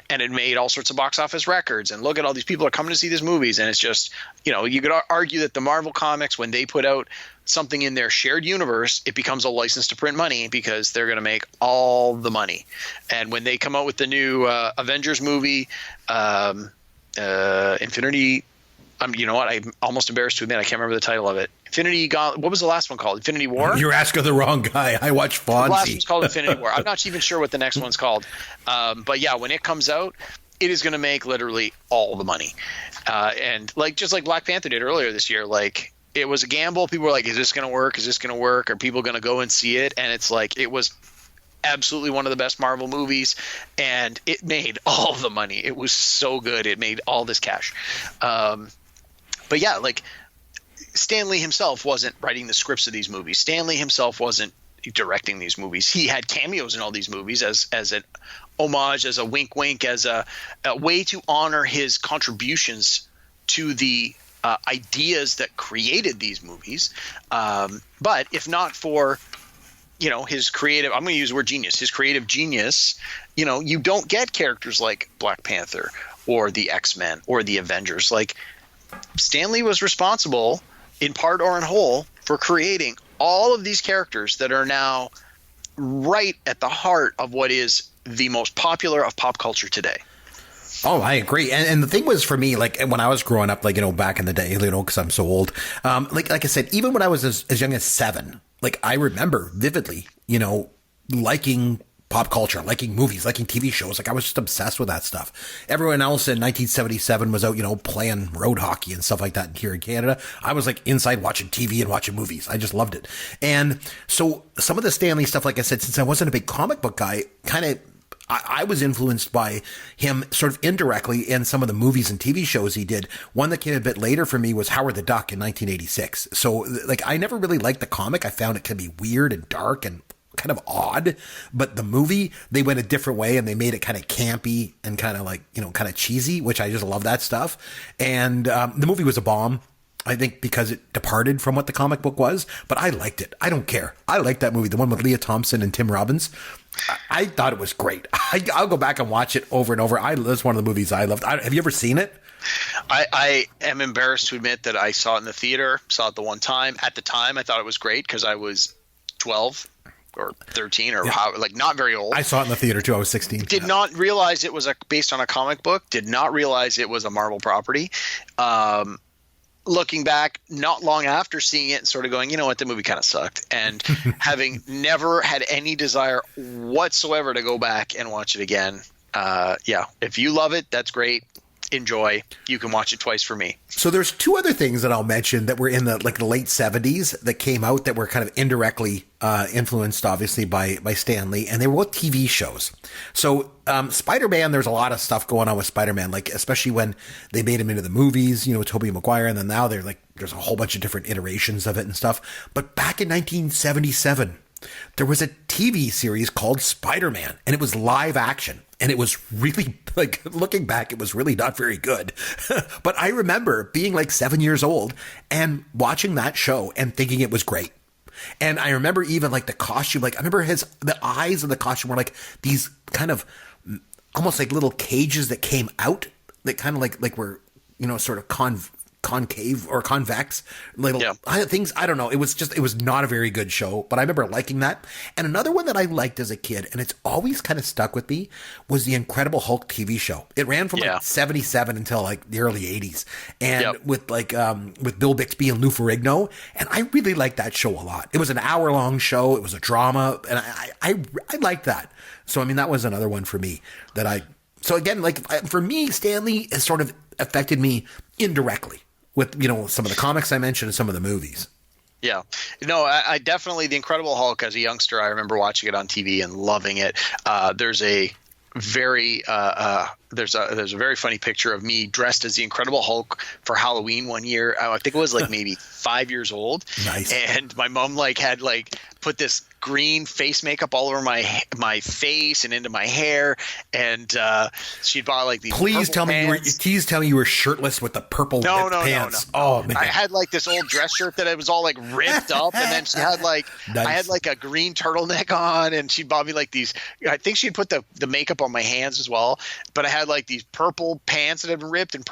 Speaker 3: And it made all sorts of box office records. And look at all these people are coming to see these movies. And it's just, you could argue that the Marvel comics, when they put out something in their shared universe, it becomes a license to print money because they're going to make all the money. And when they come out with the new Avengers movie, Infinity, I'm almost embarrassed to admit I can't remember the title of it. What was the last one called? Infinity War?
Speaker 1: You're asking the wrong guy. I watch Fonzie.
Speaker 3: The last one's called Infinity War. I'm not even sure what the next one's called. But yeah, when it comes out, it is going to make literally all the money. And just like Black Panther did earlier this year, like it was a gamble. People were like, is this going to work? Is this going to work? Are people going to go and see it? And it's like, it was absolutely one of the best Marvel movies, and it made all the money. It was so good. It made all this cash. But yeah, like Stan Lee himself wasn't writing the scripts of these movies. Stan Lee himself wasn't directing these movies. He had cameos in all these movies as an homage, as a wink wink, as a way to honor his contributions to the ideas that created these movies. But if not for his creative, I'm going to use the word genius, his creative genius, you don't get characters like Black Panther or the X-Men or the Avengers. Like Stan Lee was responsible in part or in whole for creating all of these characters that are now right at the heart of what is the most popular of pop culture today.
Speaker 1: Oh, I agree. And the thing was for me, like when I was growing up, like, back in the day, because I'm so old, like I said, even when I was as young as 7, like I remember vividly, liking pop culture, liking movies, liking TV shows. Like I was just obsessed with that stuff. Everyone else in 1977 was out, playing road hockey and stuff like that here in Canada. I was like inside watching TV and watching movies. I just loved it. And so some of the Stan Lee stuff, like I said, since I wasn't a big comic book guy, I was influenced by him sort of indirectly in some of the movies and TV shows he did. One that came a bit later for me was Howard the Duck in 1986. So like I never really liked the comic. I found it could be weird and dark and kind of odd, but the movie, they went a different way and they made it kind of campy and kind of like, kind of cheesy, which I just love that stuff. And the movie was a bomb, I think, because it departed from what the comic book was, but I liked it. I don't care. I liked that movie, the one with Leah Thompson and Tim Robbins. I thought it was great. I'll go back and watch it over and over. That's one of the movies I loved. Have you ever seen it?
Speaker 3: I am embarrassed to admit that I saw it in the theater, saw it the one time. At the time, I thought it was great because I was 12 or 13 or not very old.
Speaker 1: I saw it in the theater too. I was 16.
Speaker 3: Did not realize it was based on a comic book. Did not realize it was a Marvel property. Looking back, not long after seeing it and sort of going, you know what, the movie kind of sucked. And having never had any desire whatsoever to go back and watch it again. If you love it, that's great. Enjoy. You can watch it twice for me.
Speaker 1: So there's 2 other things that I'll mention that were in the late 70s that came out that were kind of indirectly influenced, obviously, by Stan Lee, and they were both TV shows. So Spider-Man, there's a lot of stuff going on with Spider-Man, like especially when they made him into the movies, Tobey Maguire, and then now there's a whole bunch of different iterations of it and stuff. But back in 1977, there was a TV series called Spider-Man, and it was live action. And it was really, like, looking back, it was really not very good. But I remember being like 7 years old and watching that show and thinking it was great. And I remember even like the costume, like I remember the eyes of the costume were like these kind of almost like little cages that came out that kind of like were, sort of concave or convex little things. I don't know. It was not a very good show, but I remember liking that. And another one that I liked as a kid, and it's always kind of stuck with me, was the Incredible Hulk TV show. It ran from like 77 until like the early 80s, and with Bill Bixby and Lou Ferrigno. And I really liked that show a lot. It was an hour-long show. It was a drama, and I liked that. So I mean, that was another one for me so again, like for me, Stan Lee has sort of affected me indirectly with, some of the comics I mentioned and some of the movies.
Speaker 3: Yeah. No, I definitely, The Incredible Hulk as a youngster, I remember watching it on TV and loving it. There's a very there's a very funny picture of me dressed as the Incredible Hulk for Halloween one year. I think it was like maybe 5 years old.
Speaker 1: Nice.
Speaker 3: And my mom had put this green face makeup all over my face and into my hair, and she'd bought like these.
Speaker 1: Please tell me you were shirtless with the purple pants. No. Oh man,
Speaker 3: I had like this old dress shirt that it was all like ripped up, and then she had nice. I had like a green turtleneck on, and she bought me like these. I think she'd put the makeup on my hands as well, but I had like these purple pants that had been ripped and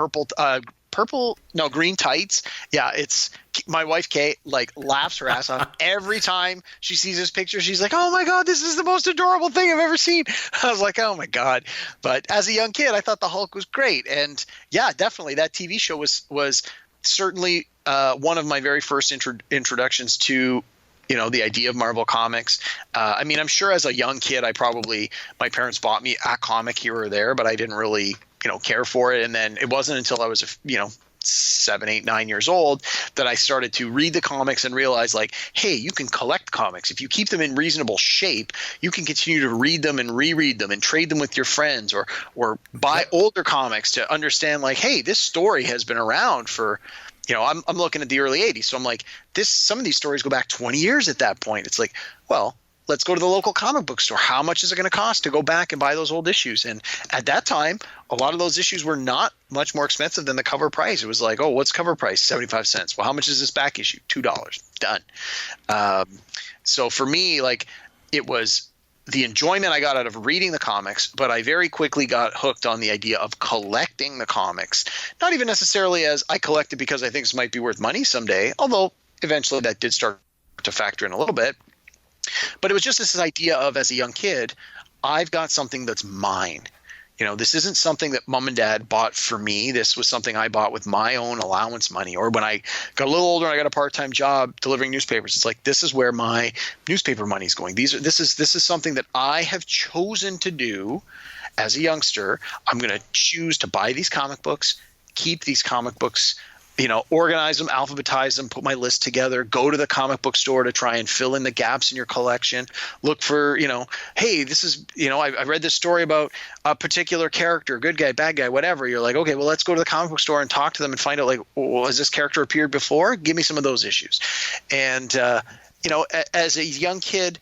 Speaker 3: green tights. Yeah, it's my wife Kate laughs her ass off every time she sees this picture. She's like, "Oh my god, this is the most adorable thing I've ever seen." I was like, "Oh my god!" But as a young kid, I thought the Hulk was great, and yeah, definitely that TV show was certainly one of my very first introductions to the idea of Marvel Comics. I mean, I'm sure as a young kid, my parents bought me a comic here or there, but I didn't really care for it. And then it wasn't until I was 7, 8, 9 years old that I started to read the comics and realize hey, you can collect comics. If you keep them in reasonable shape, you can continue to read them and reread them and trade them with your friends or buy older comics to understand hey, this story has been around for I'm looking at the early 80s. So I'm like, some of these stories go back 20 years at that point. It's like, well, let's go to the local comic book store. How much is it going to cost to go back and buy those old issues? And at that time, a lot of those issues were not much more expensive than the cover price. It was like, oh, what's cover price? 75 cents. Well, how much is this back issue? $2. Done. So for me, it was the enjoyment I got out of reading the comics, but I very quickly got hooked on the idea of collecting the comics. Not even necessarily as I collect it because I think this might be worth money someday, although eventually that did start to factor in a little bit. But it was just this idea of, as a young kid, I've got something that's mine. this isn't something that mom and dad bought for me. This was something I bought with my own allowance money. Or when I got a little older and I got a part-time job delivering newspapers, it's like, this is where my newspaper money is going. This is something that I have chosen to do as a youngster. I'm going to choose to buy these comic books, keep these comic books, organize them, alphabetize them, put my list together, go to the comic book store to try and fill in the gaps in your collection. Look for, hey, this is, I read this story about a particular character, good guy, bad guy, whatever. You're like, okay, well, let's go to the comic book store and talk to them and find out, like, well, has this character appeared before? Give me some of those issues. And, as a young kid,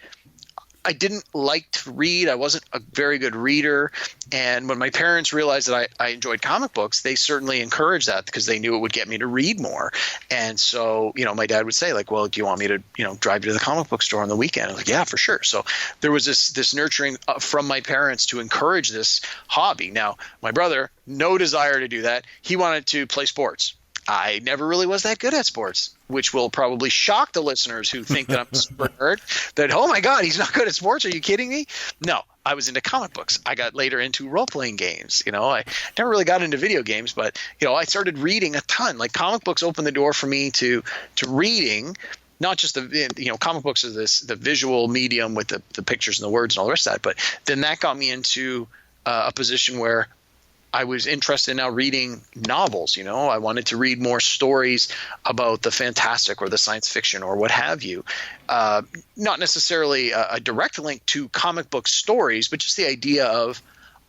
Speaker 3: I didn't like to read. I wasn't a very good reader. And when my parents realized that I enjoyed comic books, they certainly encouraged that because they knew it would get me to read more. And so, my dad would say, like, well, do you want me to, drive you to the comic book store on the weekend? I was like, yeah, for sure. So there was this nurturing from my parents to encourage this hobby. Now, my brother, no desire to do that. He wanted to play sports. I never really was that good at sports, which will probably shock the listeners who think that I'm a super nerd, that, oh my God, he's not good at sports. Are you kidding me? No, I was into comic books. I got later into role-playing games. I never really got into video games, but, I started reading a ton. Like, comic books opened the door for me to reading, not just comic books are the visual medium with the pictures and the words and all the rest of that. But then that got me into a position where I was interested in now reading novels. I wanted to read more stories about the fantastic or the science fiction or what have you. Not necessarily a direct link to comic book stories, but just the idea of,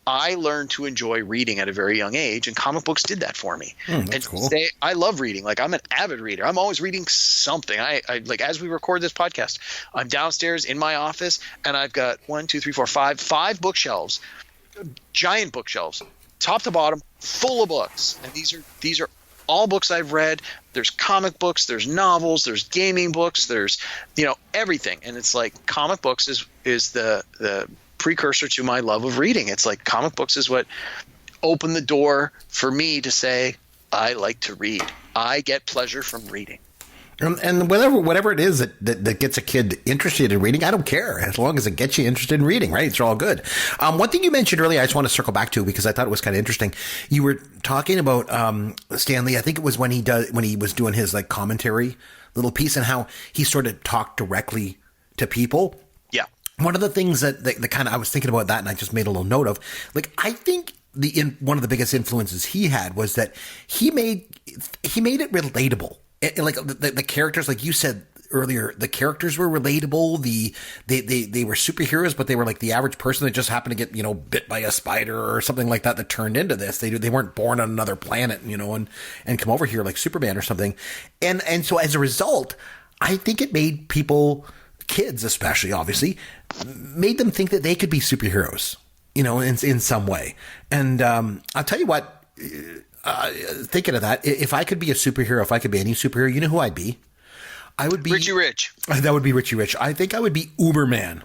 Speaker 3: I learned to enjoy reading at a very young age, and comic books did that for me.
Speaker 1: That's cool.
Speaker 3: Today, I love reading. Like, I'm an avid reader. I'm always reading something. I like, as we record this podcast, I'm downstairs in my office, and I've got 5 bookshelves, giant bookshelves, top to bottom, full of books. And these are all books I've read. There's comic books, there's novels, there's gaming books, there's everything. And it's like, comic books is the precursor to my love of reading. It's like, comic books is what opened the door for me to say, I like to read. I get pleasure from reading.
Speaker 1: And whatever it is that gets a kid interested in reading, I don't care, as long as it gets you interested in reading, right? It's all good. One thing you mentioned earlier, I just want to circle back to because I thought it was kind of interesting. You were talking about Stan Lee. I think it was when he was doing his like commentary little piece, and how he sort of talked directly to people.
Speaker 3: Yeah.
Speaker 1: One of the things that kind of, I was thinking about that, and I just made a little note of, like, I think one of the biggest influences he had was that he made it relatable. And like the characters, like you said earlier, the characters were relatable. They were superheroes, but they were like the average person that just happened to get, bit by a spider or something like that turned into this. They weren't born on another planet, and come over here like Superman or something. And so as a result, I think it made people, kids especially, obviously, made them think that they could be superheroes, in some way. And I'll tell you what. Thinking of that, if I could be a superhero, if I could be any superhero, you know who I'd be? I would be
Speaker 3: Richie Rich.
Speaker 1: That would be Richie Rich. I think I would be Uberman,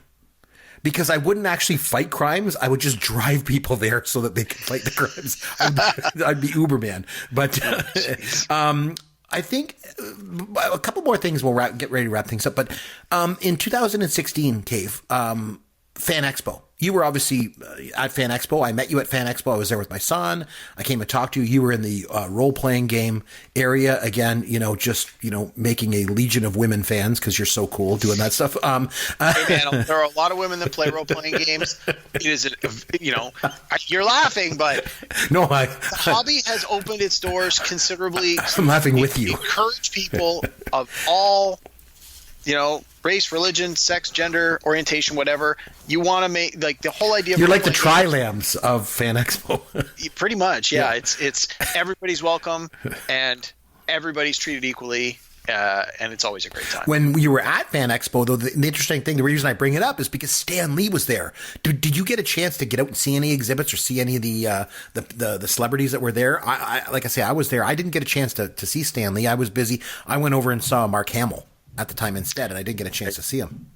Speaker 1: because I wouldn't actually fight crimes. I would just drive people there so that they could fight the crimes. I'd be Uberman. But I think a couple more things. We'll get ready to wrap things up. But in 2016, Cave, Fan Expo. You were obviously at Fan Expo. I met you at Fan Expo. I was there with my son. I came and talked to you. You were in the role-playing game area. Again, making a legion of women fans because you're so cool doing that stuff.
Speaker 3: Hey, man, there are a lot of women that play role-playing games. It is, you're laughing, but
Speaker 1: no,
Speaker 3: the hobby has opened its doors considerably.
Speaker 1: I'm laughing with you.
Speaker 3: Encourage people of all, race, religion, sex, gender, orientation, whatever. You want to make, like, the whole idea of,
Speaker 1: you're like the Tri-Lambs of Fan Expo.
Speaker 3: Pretty much, yeah. It's everybody's welcome and everybody's treated equally, and it's always a great time.
Speaker 1: When you were at Fan Expo, though, the interesting thing, the reason I bring it up is because Stan Lee was there. Did you get a chance to get out and see any exhibits or see any of the celebrities that were there? I like I say, I was there. I didn't get a chance to see Stan Lee. I was busy. I went over and saw Mark Hamill at the time instead, and I didn't get a chance to see him.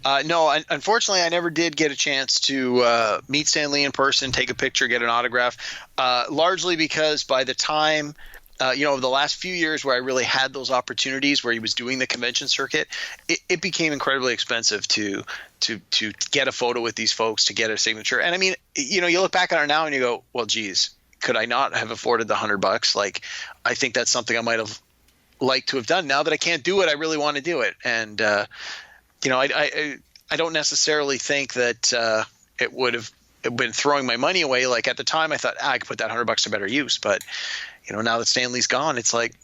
Speaker 3: No, unfortunately, I never did get a chance to meet Stan Lee in person, take a picture, get an autograph, largely because by the time the last few years where I really had those opportunities where he was doing the convention circuit, it became incredibly expensive to get a photo with these folks, to get a signature. And I mean, you look back on it now and you go, well, geez, could I not have afforded the $100? Like, I think that's something I might have liked to have done. Now that I can't do it, I really want to do it. And, I don't necessarily think that it would have been throwing my money away. Like at the time I thought I could put that $100 to better use, but now that Stan Lee's gone, it's like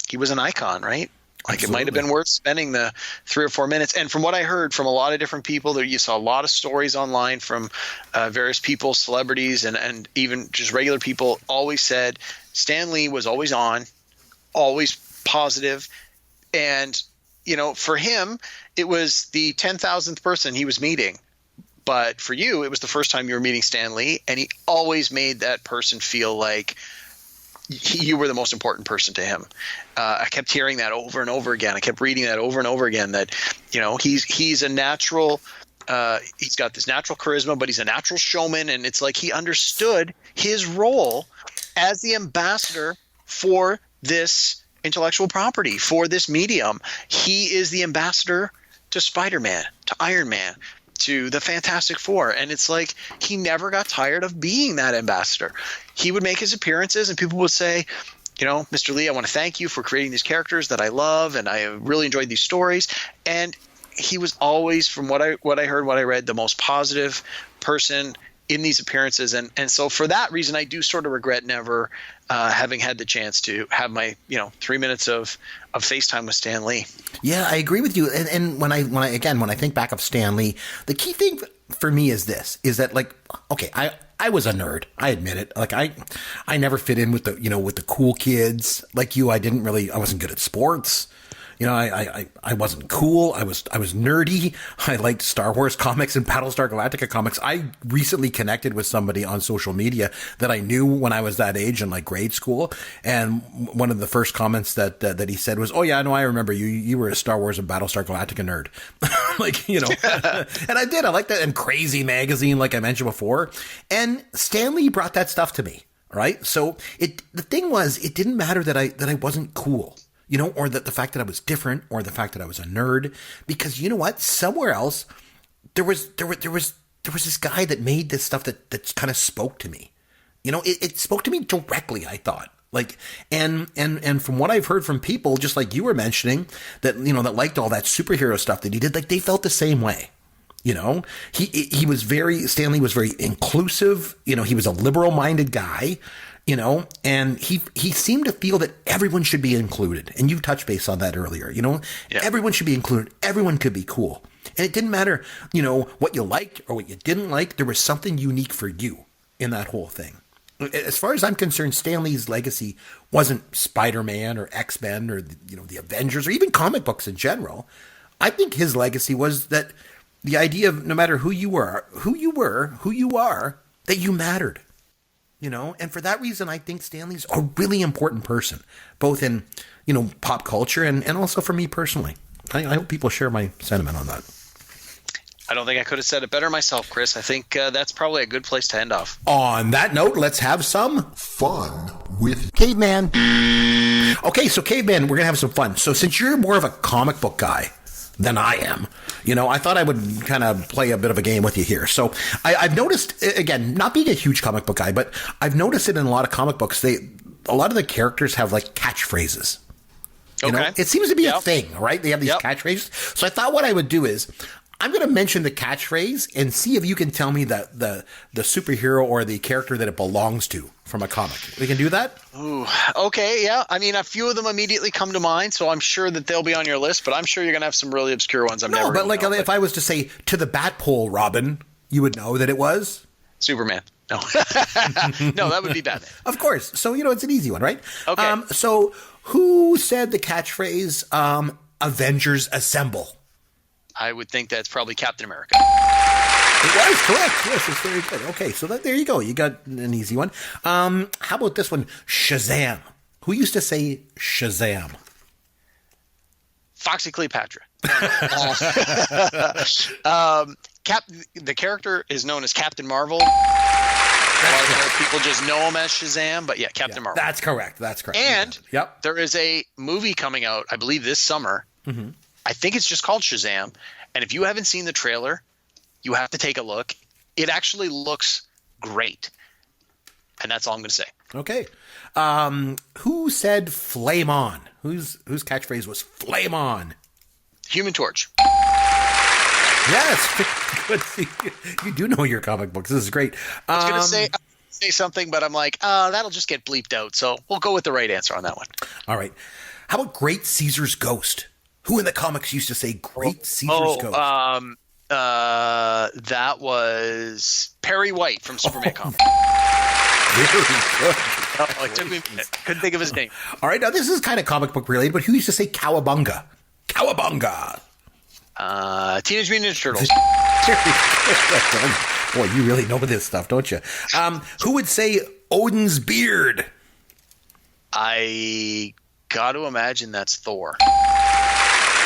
Speaker 3: he was an icon, right? Like Absolutely. It might have been worth spending the 3 or 4 minutes. And from what I heard from a lot of different people, there you saw a lot of stories online from various people, celebrities, and even just regular people, always said Stan Lee was always on, always positive. And, for him, it was the 10,000th person he was meeting. But for you, it was the first time you were meeting Stan Lee, and he always made that person feel like you were the most important person to him. I kept hearing that over and over again. I kept reading that over and over again, that, he's a natural he's got this natural charisma, but he's a natural showman. And it's like he understood his role as the ambassador for this intellectual property, for this medium. He is the ambassador to Spider-Man, to Iron Man, to the Fantastic Four. And it's like he never got tired of being that ambassador. He would make his appearances and people would say, Mr. Lee, I want to thank you for creating these characters that I love, and I really enjoyed these stories. And he was always, from what I heard, what I read, the most positive person in these appearances. And so for that reason, I do sort of regret never having had the chance to have my 3 minutes of FaceTime with Stan Lee.
Speaker 1: Yeah, I agree with you. And when I think back of Stan Lee, the key thing for me is that like, okay, I was a nerd. I admit it. Like I never fit in with the cool kids like you. I wasn't good at sports. I wasn't cool. I was nerdy. I liked Star Wars comics and Battlestar Galactica comics. I recently connected with somebody on social media that I knew when I was that age in like grade school. And one of the first comments that he said was, "Oh yeah, no, I remember you. You were a Star Wars and Battlestar Galactica nerd." And I did. I liked that, and Crazy Magazine, like I mentioned before. And Stan Lee brought that stuff to me. Right. So the thing was, it didn't matter that I wasn't cool. Or that the fact that I was different, or the fact that I was a nerd, because you know what? Somewhere else, there was this guy that made this stuff that kind of spoke to me. It spoke to me directly, I thought. Like, and from what I've heard from people, just like you were mentioning, that, that liked all that superhero stuff that he did, like they felt the same way. Stan Lee was very inclusive. He was a liberal minded guy. And he seemed to feel that everyone should be included. And you touched base on that earlier, Yeah. Everyone should be included. Everyone could be cool. And it didn't matter, what you liked or what you didn't like. There was something unique for you in that whole thing. As far as I'm concerned, Stan Lee's legacy wasn't Spider-Man or X-Men or, the Avengers or even comic books in general. I think his legacy was that the idea of no matter who you are, that you mattered. And for that reason, I think Stan Lee's a really important person, both in, pop culture and also for me personally. I hope people share my sentiment on that.
Speaker 3: I don't think I could have said it better myself, Chris. I think that's probably a good place to end off.
Speaker 1: On that note, let's have some fun with Caveman. Okay, so Caveman, we're going to have some fun. So since you're more of a comic book guy than I am, I thought I would kind of play a bit of a game with you here. So I've noticed, again, not being a huge comic book guy, but I've noticed it in a lot of comic books. A lot of the characters have like catchphrases.
Speaker 3: Okay.
Speaker 1: It seems to be a thing, right? They have these catchphrases. So I thought what I would do is I'm going to mention the catchphrase and see if you can tell me the superhero or the character that it belongs to from a comic. We can do that?
Speaker 3: Ooh, okay, yeah. I mean, a few of them immediately come to mind, so I'm sure that they'll be on your list, but I'm sure you're going to have some really obscure ones.
Speaker 1: If I was to say, to the bat pole, Robin, you would know that it was?
Speaker 3: Superman. No. No, that would be Batman.
Speaker 1: Of course. So, it's an easy one, right?
Speaker 3: Okay.
Speaker 1: So who said the catchphrase, Avengers Assemble?
Speaker 3: I would think that's probably Captain America.
Speaker 1: It was correct. Yes, it's very good. Okay, so there you go. You got an easy one. How about this one? Shazam. Who used to say Shazam?
Speaker 3: Foxy Cleopatra. The character is known as Captain Marvel. lot of people just know him as Shazam, but yeah, Captain Marvel.
Speaker 1: That's correct.
Speaker 3: And
Speaker 1: yep,
Speaker 3: there is a movie coming out, I believe, this summer.
Speaker 1: Mm-hmm.
Speaker 3: I think it's just called Shazam. And if you haven't seen the trailer, you have to take a look. It actually looks great. And that's all I'm going to say.
Speaker 1: Okay. Who said flame on? Whose catchphrase was flame on?
Speaker 3: Human Torch.
Speaker 1: Yes. Good. You do know your comic books. This is great.
Speaker 3: I was going to say something, but I'm like, that'll just get bleeped out. So we'll go with the right answer on that one.
Speaker 1: All right. How about Great Caesar's Ghost? Who in the comics used to say Great Caesar's Ghost?
Speaker 3: That was Perry White from Superman Comics.
Speaker 1: Very good.
Speaker 3: Oh, it took me a minute. Couldn't think of his name.
Speaker 1: All right, now this is kind of comic book related, but who used to say Cowabunga? Cowabunga.
Speaker 3: Teenage Mutant Ninja Turtles.
Speaker 1: Boy, you really know this stuff, don't you? Who would say Odin's beard?
Speaker 3: I got to imagine that's Thor.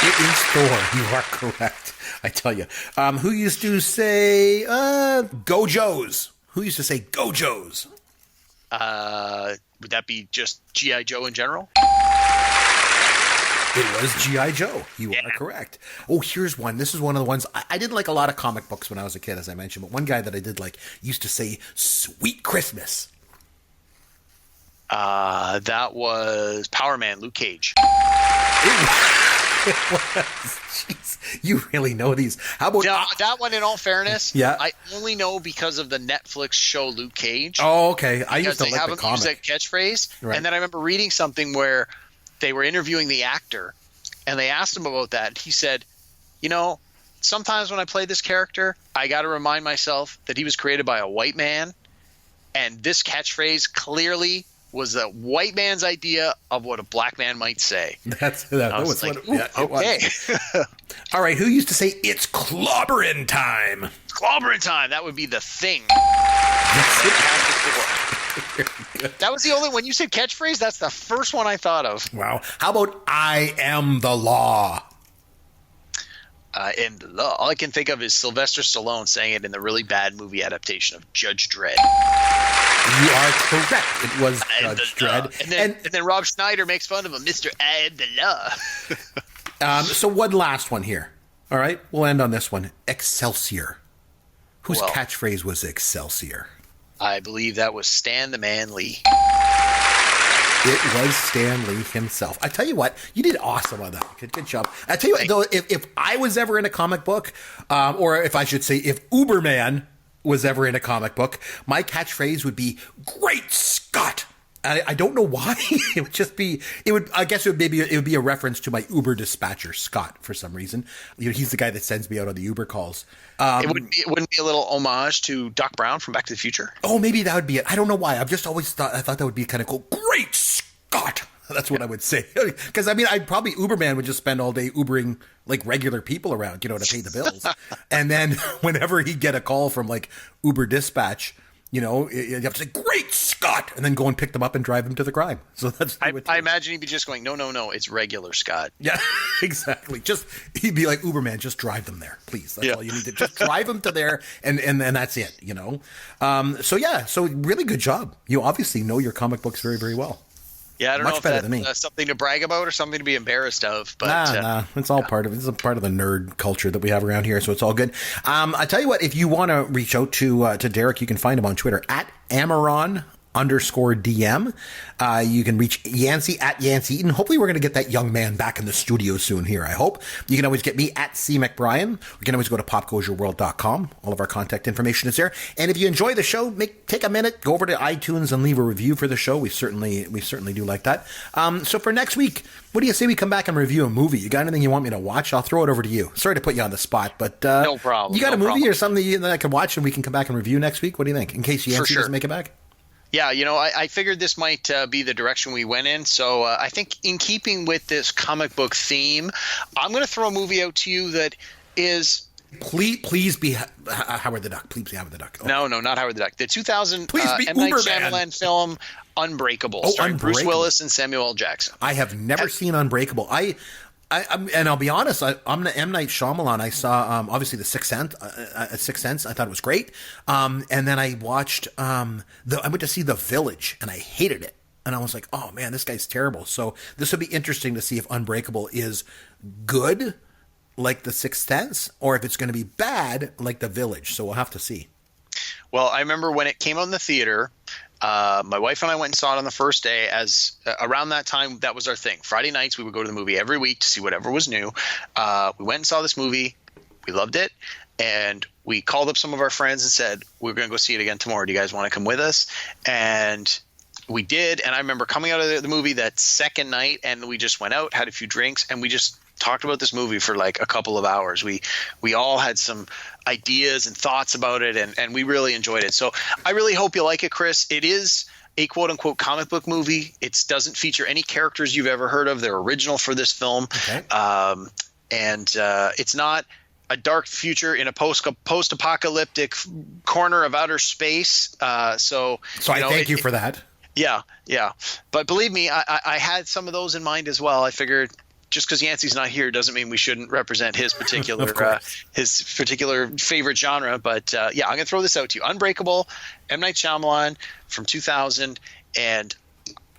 Speaker 1: It is Thor. You are correct. I tell you. Who used to say Go-Joes? Who used to say Go-Joes?
Speaker 3: Would that be just G.I. Joe in general?
Speaker 1: It was G.I. Joe. You are correct. Oh, here's one. This is one of the ones. I didn't like a lot of comic books when I was a kid, as I mentioned, but one guy that I did like used to say Sweet Christmas.
Speaker 3: That was Power Man, Luke Cage.
Speaker 1: It was. Jeez, you really know these. How about
Speaker 3: that one? In all fairness,
Speaker 1: yeah,
Speaker 3: I only know because of the Netflix show Luke Cage.
Speaker 1: Oh, okay. I used to like the comic.
Speaker 3: Because they have him use that catchphrase,
Speaker 1: right.
Speaker 3: And then I remember reading something where they were interviewing the actor, and they asked him about that. And he said, sometimes when I play this character, I got to remind myself that he was created by a white man, and this catchphrase clearly was a white man's idea of what a black man might say.
Speaker 1: That was like,
Speaker 3: okay.
Speaker 1: All right, who used to say it's clobbering time?
Speaker 3: It's clobbering time. That would be the Thing. That was the only when you said catchphrase. That's the first one I thought of.
Speaker 1: Wow. How about I am the law?
Speaker 3: And all I can think of is Sylvester Stallone saying it in the really bad movie adaptation of Judge Dredd.
Speaker 1: You are correct. It was Judge Dredd.
Speaker 3: And then Rob Schneider makes fun of him, Mr. I am the law.
Speaker 1: So one last one here. All right, we'll end on this one. Excelsior. Whose catchphrase was Excelsior?
Speaker 3: I believe that was Stan the Man Lee.
Speaker 1: It was Stan Lee himself. I tell you what, you did awesome on that. Good job. I tell you what, though, if I was ever in a comic book, or if I should say, if Uberman was ever in a comic book, my catchphrase would be "Great Scott." I don't know why. It would just be. It would. I guess it would be a reference to my Uber dispatcher, Scott, for some reason. He's the guy that sends me out on the Uber calls.
Speaker 3: It wouldn't be a little homage to Doc Brown from Back to the Future?
Speaker 1: Oh, maybe that would be it. I don't know why. I've just always thought that would be kind of cool. Great Scott. That's what I would say. Because, I'd probably Uberman would just spend all day Ubering, like, regular people around, to pay the bills. And then whenever he'd get a call from, like, Uber Dispatch, you have to say, "Great Scott," and then go and pick them up and drive them to the crime. So that's
Speaker 3: I imagine he'd be just going, no, it's regular Scott.
Speaker 1: Yeah, exactly. He'd be like, "Uberman, just drive them there, please. That's all you need to just drive them to there, and that's it." So really good job. You obviously know your comic books very, very well.
Speaker 3: Yeah, I don't
Speaker 1: Much
Speaker 3: know if
Speaker 1: better than me.
Speaker 3: That's something to brag about or something to be embarrassed of. But
Speaker 1: nah, it's all part of it. It's a part of the nerd culture that we have around here, so it's all good. I tell you what, if you want to reach out to Derek, you can find him on Twitter at Amaron_DM. You can reach Yancey at Yancey Eaton. Hopefully we're going to get that young man back in the studio soon here, I hope. You can always get me at C. McBrien. You can always go to popgoesyourworld.com. All of our contact information is there. And if you enjoy the show, take a minute, go over to iTunes and leave a review for the show. We certainly do like that. So for next week, what do you say we come back and review a movie? You got anything you want me to watch? I'll throw it over to you. Sorry to put you on the spot, but
Speaker 3: no problem.
Speaker 1: You got a movie or something that I can watch and we can come back and review next week? What do you think? In case Yancey doesn't make it back?
Speaker 3: Yeah, I figured this might be the direction we went in. So I think in keeping with this comic book theme, I'm going to throw a movie out to you that is –
Speaker 1: Please be Howard the Duck. Please be Howard the Duck.
Speaker 3: Oh. No, not Howard the Duck. The 2000
Speaker 1: M.
Speaker 3: Night Shyamalan film Unbreakable, starring Bruce Willis and Samuel L. Jackson.
Speaker 1: I have never seen Unbreakable. And I'll be honest, I'm the M. Night Shyamalan. I saw obviously the Sixth Sense. I thought it was great. And then I watched I went to see The Village, and I hated it. And I was like, oh man, this guy's terrible. So this would be interesting to see if Unbreakable is good, like The Sixth Sense, or if it's going to be bad, like The Village. So we'll have to see.
Speaker 3: Well, I remember when it came out in the theater. My wife and I went and saw it on the first day. As around that time, that was our thing. Friday nights, we would go to the movie every week to see whatever was new. We went and saw this movie. We loved it. And we called up some of our friends and said, we're going to go see it again tomorrow. Do you guys want to come with us? And we did. And I remember coming out of the movie that second night, and we just went out, had a few drinks, and we just talked about this movie for like a couple of hours. We all had some ideas and thoughts about it, and we really enjoyed it. So I really hope you like it, Chris. It is a quote-unquote comic book movie. It doesn't feature any characters you've ever heard of. They're original for this film. Okay. And it's not a dark future in a post-apocalyptic corner of outer space. So
Speaker 1: I thank you for that.
Speaker 3: Yeah. But believe me, I had some of those in mind as well. I figured just because Yancey's not here doesn't mean we shouldn't represent his particular favorite genre. But I'm going to throw this out to you. Unbreakable, M. Night Shyamalan from 2000. And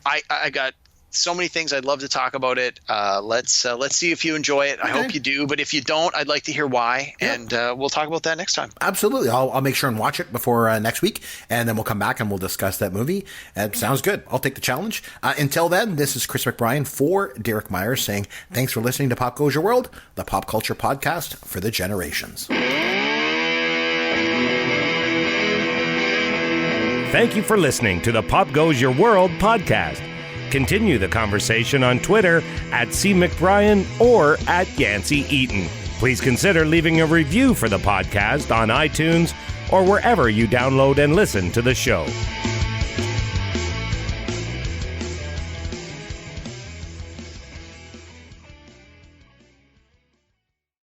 Speaker 3: I got so many things I'd love to talk about it. Let's see if you enjoy it. I hope you do. But if you don't, I'd like to hear why. Yeah. And we'll talk about that next time.
Speaker 1: Absolutely. I'll make sure and watch it before next week. And then we'll come back and we'll discuss that movie. Sounds good. I'll take the challenge. Until then, this is Chris McBrien for Derek Myers saying thanks for listening to Pop Goes Your World, the pop culture podcast for the generations.
Speaker 5: Thank you for listening to the Pop Goes Your World podcast. Continue the conversation on Twitter at @CMcBrien or @Yancey Eaton. Please consider leaving a review for the podcast on iTunes or wherever you download and listen to the show.